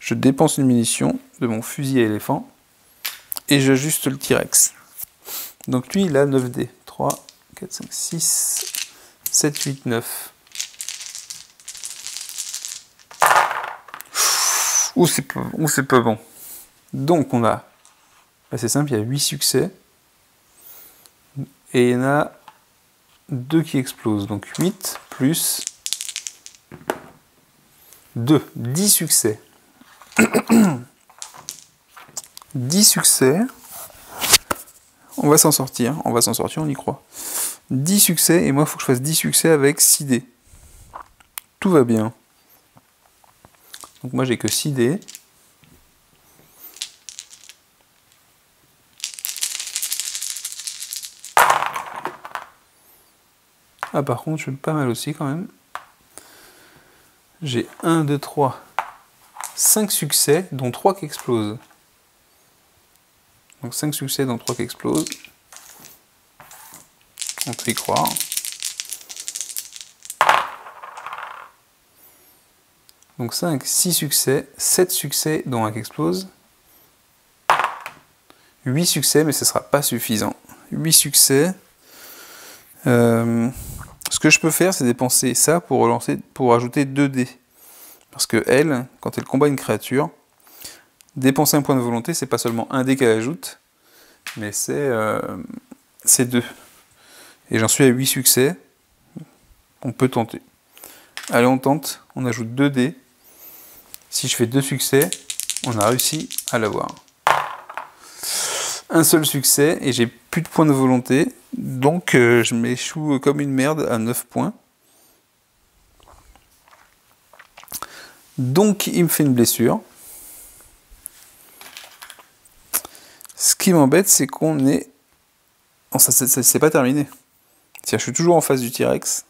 Je dépense une munition de mon fusil à éléphant. Et j'ajuste le T-Rex. Donc lui, il a 9 dés. 3, 4, 5, 6, 7, 8, 9. Oh, c'est pas bon. Donc on a... C'est simple, il y a 8 succès. Et il y en a 2 qui explosent. Donc 8 plus 2. 10 succès. 10 succès. On va s'en sortir. On y croit. 10 succès. Et moi, il faut que je fasse 10 succès avec 6 dés. Tout va bien. Donc moi, j'ai que 6 dés. Ah par contre, je suis pas mal aussi quand même. J'ai 1, 2, 3, 5 succès, dont 3 qui explosent. Donc 5 succès, dont 3 qui explosent. On peut y croire. Donc 5, 6 succès, 7 succès, dont un qui explose. 8 succès, mais ce ne sera pas suffisant. 8 succès. Ce que je peux faire, c'est dépenser ça pour ajouter 2 dés. Parce que elle, quand elle combat une créature, dépenser un point de volonté, c'est pas seulement un dé qu'elle ajoute, mais c'est 2. Et j'en suis à 8 succès. On peut tenter. Allez, on tente. On ajoute 2 dés. Si je fais 2 succès, on a réussi à l'avoir. Un seul succès, et j'ai plus de points de volonté. Donc je m'échoue comme une merde à 9 points. Donc il me fait une blessure. Ce qui m'embête, c'est qu'on est... Bon, ça c'est pas terminé. Je suis toujours en face du T-Rex.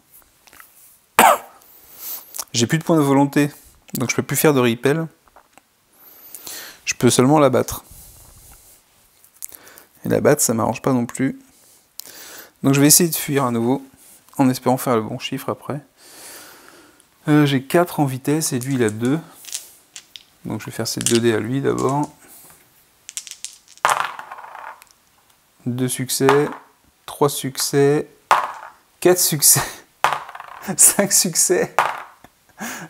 J'ai plus de points de volonté, donc je peux plus faire de repel. Je peux seulement la battre. Et la battre, ça m'arrange pas non plus. Donc je vais essayer de fuir à nouveau, en espérant faire le bon chiffre après. J'ai 4 en vitesse et lui il a 2. Donc je vais faire ces 2 dés à lui d'abord. 2 succès, 3 succès, 4 succès, 5 succès,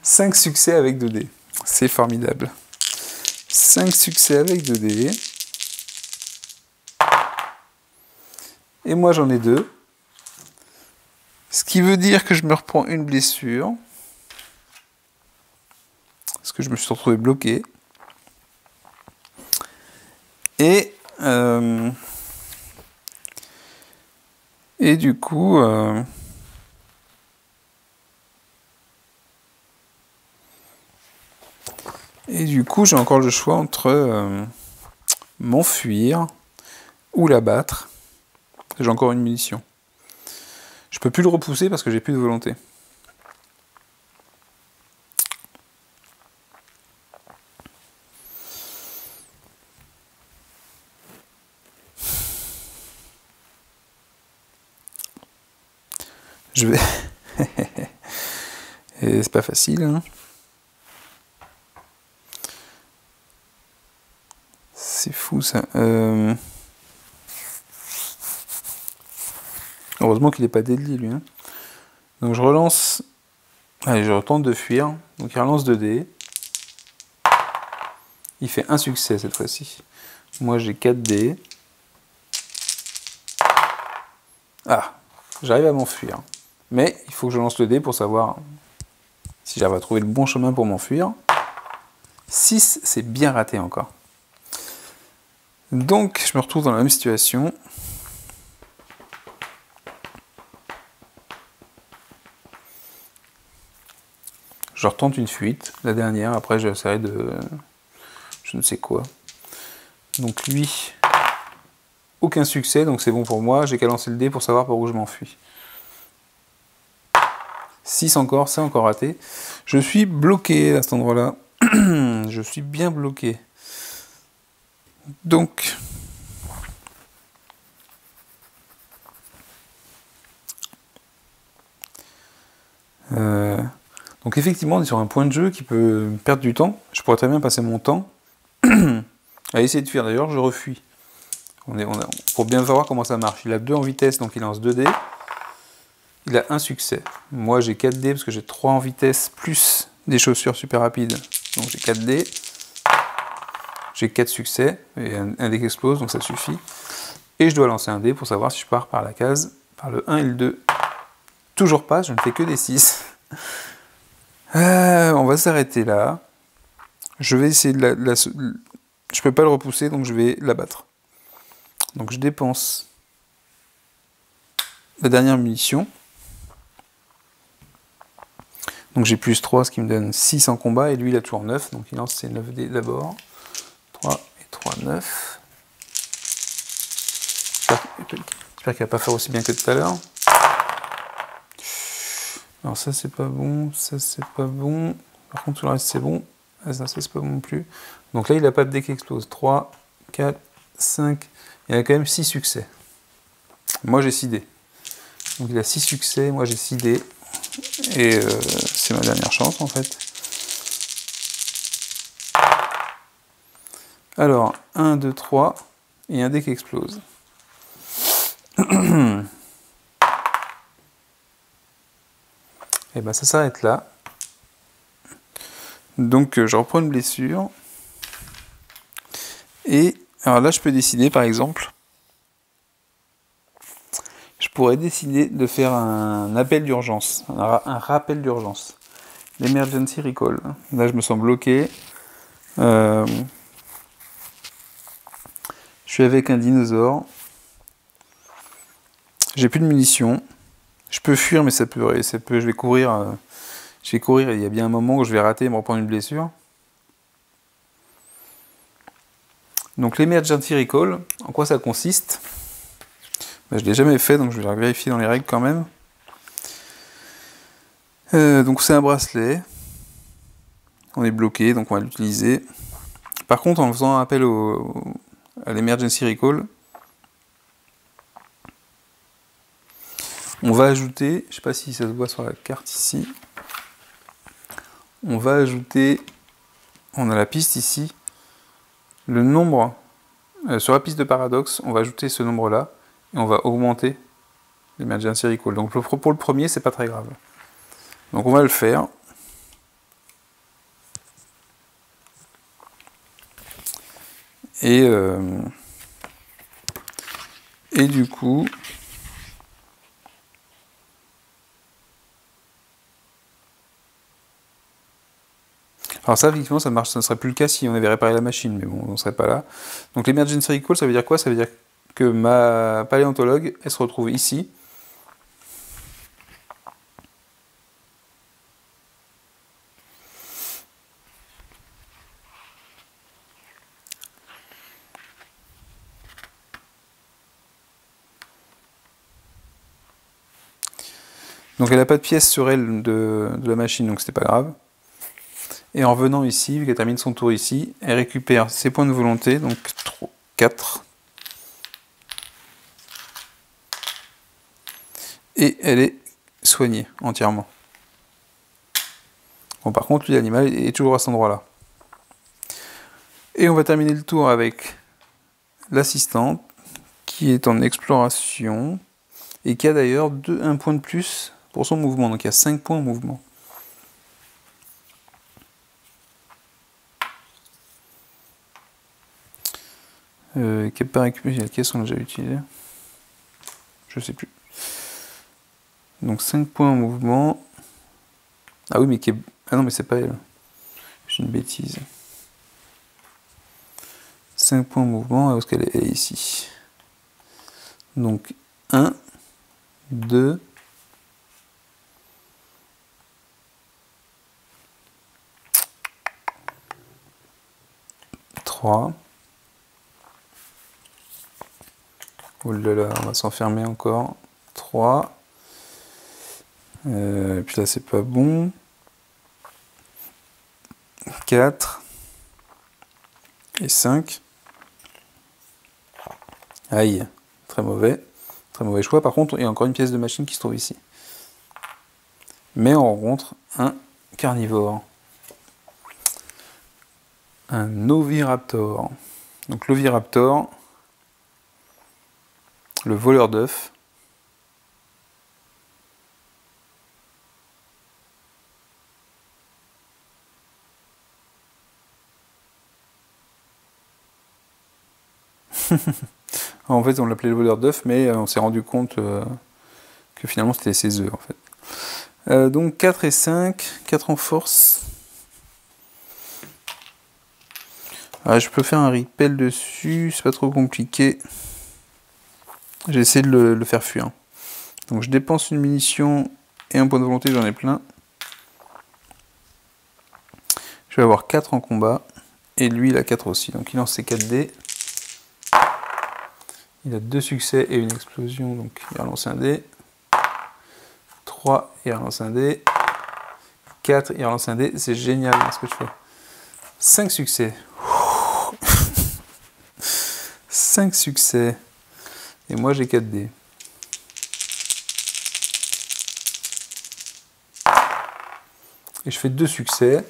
5 succès avec 2 dés. C'est formidable. 5 succès avec 2 dés. Et moi j'en ai 2. Ce qui veut dire que je me reprends une blessure. Parce que je me suis retrouvé bloqué. Et du coup... j'ai encore le choix entre m'enfuir ou la battre. J'ai encore une munition. Je peux plus le repousser parce que j'ai plus de volonté. Je vais... Et c'est pas facile, hein. C'est fou ça. Heureusement qu'il n'est pas deadly lui. Hein. Donc je relance. Allez, je retente de fuir. Donc il relance 2 dés. Il fait un succès cette fois-ci. Moi j'ai 4 dés. Ah, j'arrive à m'enfuir. Mais il faut que je lance le dé pour savoir si j'arrive à trouver le bon chemin pour m'enfuir. 6, c'est bien raté encore. Donc je me retrouve dans la même situation. Je retente une fuite, la dernière, après j'essaierai de... je ne sais quoi. Donc lui, aucun succès, donc c'est bon pour moi, j'ai qu'à lancer le dé pour savoir par où je m'enfuis. 6 encore, c'est encore raté. Je suis bloqué à cet endroit-là. Je suis bien bloqué. Donc... Donc effectivement, on est sur un point de jeu qui peut perdre du temps. Je pourrais très bien passer mon temps à essayer de fuir. D'ailleurs, je refuis. Pour bien voir comment ça marche. Il a 2 en vitesse, donc il lance 2 dés. Il a un succès. Moi, j'ai 4 dés parce que j'ai 3 en vitesse, plus des chaussures super rapides. Donc j'ai 4 dés. J'ai 4 succès, et un dé qui explose, donc ça suffit. Et je dois lancer un dé pour savoir si je pars par la case, par le 1 et le 2. Toujours pas, je ne fais que des 6. On va s'arrêter là. Je vais essayer de je peux pas le repousser, donc je vais l'abattre. Donc je dépense la dernière munition. Donc j'ai plus 3, ce qui me donne 6 en combat, et lui il a toujours 9, donc il lance ses 9 dés d'abord. 3 et 3, 9. J'espère qu'il va pas faire aussi bien que tout à l'heure. Alors ça c'est pas bon, ça c'est pas bon. Par contre tout le reste c'est bon. Ah, ça c'est pas bon non plus. Donc là il a pas de dé qui explose. 3, 4, 5. Il a quand même 6 succès. Moi j'ai 6 dés. Donc il a 6 succès, moi j'ai 6 dés. Et c'est ma dernière chance en fait. Alors, 1, 2, 3, et un dé qui explose. Et ben ça s'arrête là. Donc je reprends une blessure. Et alors là je peux décider par exemple. Je pourrais décider de faire un appel d'urgence, un rappel d'urgence. L'emergency recall. Là je me sens bloqué. Je suis avec un dinosaure. J'ai plus de munitions. Je peux fuir, mais ça peut, je vais courir. Et il y a bien un moment où je vais rater et me reprendre une blessure. Donc l'emergency recall, en quoi ça consiste? Je ne l'ai jamais fait, donc je vais vérifier dans les règles quand même. Donc c'est un bracelet. On est bloqué, donc on va l'utiliser. Par contre, en faisant appel à l'emergency recall, on va ajouter, je ne sais pas si ça se voit sur la carte ici, on va ajouter, on a la piste ici, le nombre, sur la piste de paradoxe, on va ajouter ce nombre-là, et on va augmenter l'emergency recall. Donc pour le premier, c'est pas très grave. Donc on va le faire. Et du coup, alors ça, effectivement, ça marche, ça ne serait plus le cas si on avait réparé la machine, mais bon, on ne serait pas là. Donc l'emergency recall, ça veut dire quoi? Ça veut dire que ma paléontologue, elle se retrouve ici. Donc elle n'a pas de pièce sur elle de la machine, donc c'était pas grave. Et en revenant ici, vu qu'elle termine son tour ici, elle récupère ses points de volonté, donc 4. Et elle est soignée entièrement. Bon, par contre, lui, l'animal est toujours à cet endroit-là. Et on va terminer le tour avec l'assistante, qui est en exploration, et qui a d'ailleurs un point de plus pour son mouvement, donc il y a 5 points en mouvement. Quelle caisse on a déjà utilisé? Je sais plus. Donc 5 points en mouvement. Ah oui, mais qui est... Ah non, mais c'est pas elle. J'ai une bêtise. 5 points en mouvement, où est-ce qu'elle est? Elle est ici. Donc 1, 2, 3. Oh là là, on va s'enfermer encore. 3. Et puis là, c'est pas bon. 4. Et 5. Aïe, très mauvais. Très mauvais choix. Par contre, il y a encore une pièce de machine qui se trouve ici. Mais on rencontre un carnivore. Un oviraptor. Donc l'oviraptor, le voleur d'œufs. En fait, on l'appelait le voleur d'œufs, mais on s'est rendu compte que finalement c'était ses œufs en fait. Donc 4 et 5, 4 en force. Alors, je peux faire un repel dessus, c'est pas trop compliqué. J'ai essayé de le faire fuir. Donc je dépense une munition et un point de volonté, j'en ai plein. Je vais avoir 4 en combat. Et lui, il a 4 aussi. Donc il lance ses 4 dés. Il a 2 succès et une explosion. Donc il va lancer un dé. 3, il relance un dé. 4, il relance un dé. C'est génial ce que je fais. 5 succès. 5 succès. Et moi, j'ai 4 dés. Et je fais 2 succès.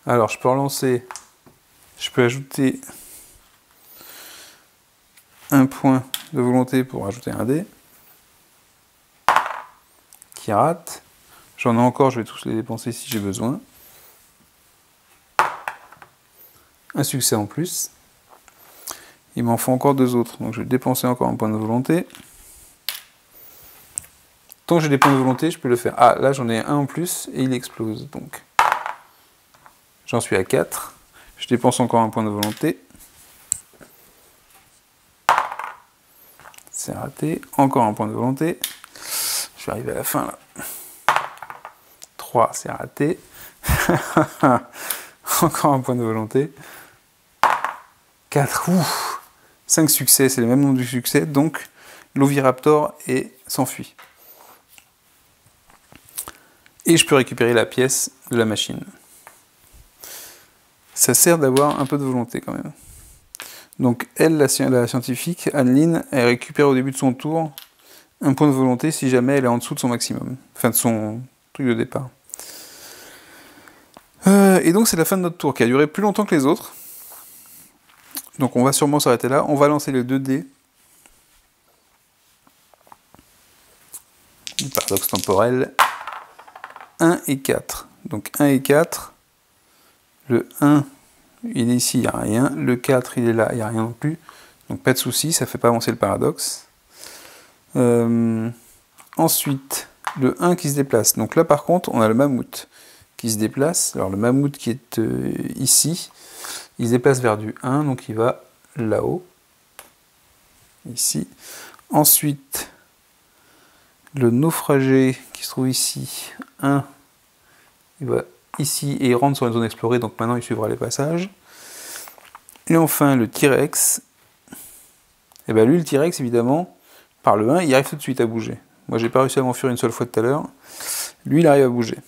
Alors, je peux relancer. Je peux ajouter un point de volonté pour ajouter un dé. Qui rate. J'en ai encore, je vais tous les dépenser si j'ai besoin. Un succès en plus. Il m'en faut encore 2 autres. Donc je vais dépenser encore un point de volonté. Tant que j'ai des points de volonté, je peux le faire. Ah, là j'en ai un en plus et il explose. Donc j'en suis à 4. Je dépense encore un point de volonté. C'est raté. Encore un point de volonté. Je vais arriver à la fin là. 3, c'est raté. Encore un point de volonté. 4, ouf. 5 succès, c'est le même nombre de succès, donc l'Oviraptor s'enfuit. Et je peux récupérer la pièce de la machine. Ça sert d'avoir un peu de volonté quand même. Donc elle, la scientifique, Anne-Lynn, elle récupère au début de son tour un point de volonté si jamais elle est en dessous de son maximum. Enfin de son truc de départ. Et donc c'est la fin de notre tour qui a duré plus longtemps que les autres. Donc on va sûrement s'arrêter là. On va lancer les 2 dés. Du paradoxe temporel. 1 et 4. Donc 1 et 4. Le 1, il est ici, il n'y a rien. Le 4, il est là, il n'y a rien non plus. Donc pas de souci, ça ne fait pas avancer le paradoxe. Ensuite, le 1 qui se déplace. Donc là par contre, on a le mammouth qui se déplace. Alors le mammouth qui est ici, il se déplace vers du 1, donc il va là-haut, ici. Ensuite, le naufragé qui se trouve ici, 1, il va ici et il rentre sur une zone explorée, donc maintenant il suivra les passages. Et enfin, le T-Rex, et bien lui, le T-Rex, évidemment, par le 1, il arrive tout de suite à bouger. Moi, j'ai pas réussi à m'enfuir une seule fois tout à l'heure. Lui, il arrive à bouger.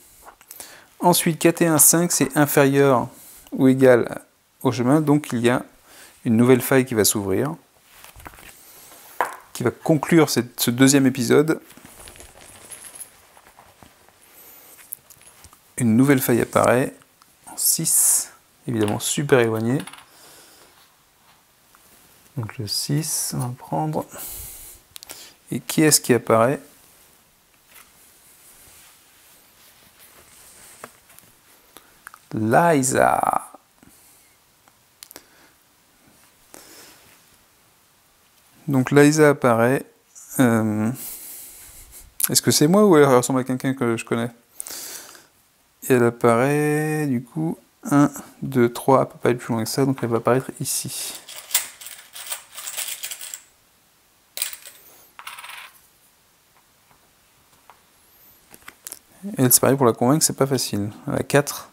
Ensuite, 4 et 1, 5, c'est inférieur ou égal au chemin, donc il y a une nouvelle faille qui va s'ouvrir, qui va conclure ce deuxième épisode. Une nouvelle faille apparaît, en 6, évidemment super éloigné. Donc le 6, on va prendre. Et qui est-ce qui apparaît? Liza. Donc Liza apparaît. Est-ce que c'est moi ou elle ressemble à quelqu'un que je connais? Et elle apparaît, du coup, 1, 2, 3, elle peut pas être plus loin que ça, donc elle va apparaître ici. Et c'est pareil, pour la convaincre, c'est pas facile. Elle a 4.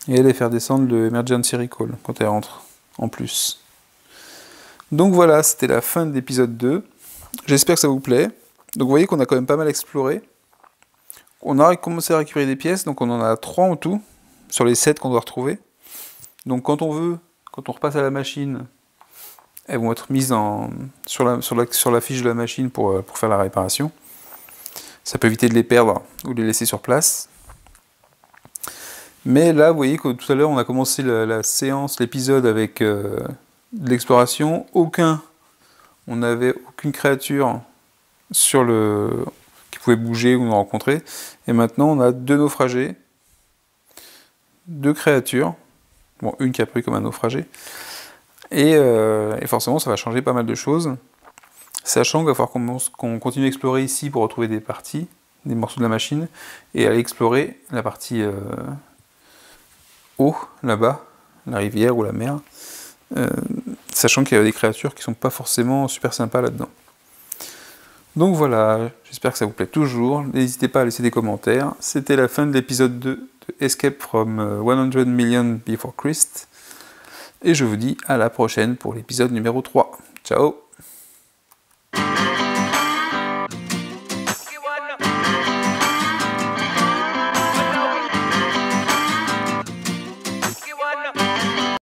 Et elle va faire descendre le Emergency Recall quand elle rentre, en plus. Donc voilà, c'était la fin de l'épisode 2. J'espère que ça vous plaît. Donc vous voyez qu'on a quand même pas mal exploré. On a commencé à récupérer des pièces, donc on en a 3 en tout, sur les 7 qu'on doit retrouver. Donc quand on veut, quand on repasse à la machine, elles vont être mises sur la fiche de la machine pour faire la réparation. Ça peut éviter de les perdre ou de les laisser sur place. Mais là, vous voyez que tout à l'heure, on a commencé la séance, l'épisode avec de l'exploration. On n'avait aucune créature qui pouvait bouger ou nous rencontrer. Et maintenant, on a 2 naufragés, 2 créatures. Bon, une qui a pris comme un naufragé. Et forcément, ça va changer pas mal de choses. Sachant qu'il va falloir qu'on continue à explorer ici pour retrouver des parties, des morceaux de la machine, et aller explorer la partie eau, là-bas, la rivière ou la mer, sachant qu'il y a des créatures qui sont pas forcément super sympas là-dedans. Donc voilà, j'espère que ça vous plaît toujours. N'hésitez pas à laisser des commentaires. C'était la fin de l'épisode 2 de Escape from 100 Million Before Christ. Et je vous dis à la prochaine pour l'épisode numéro 3. Ciao!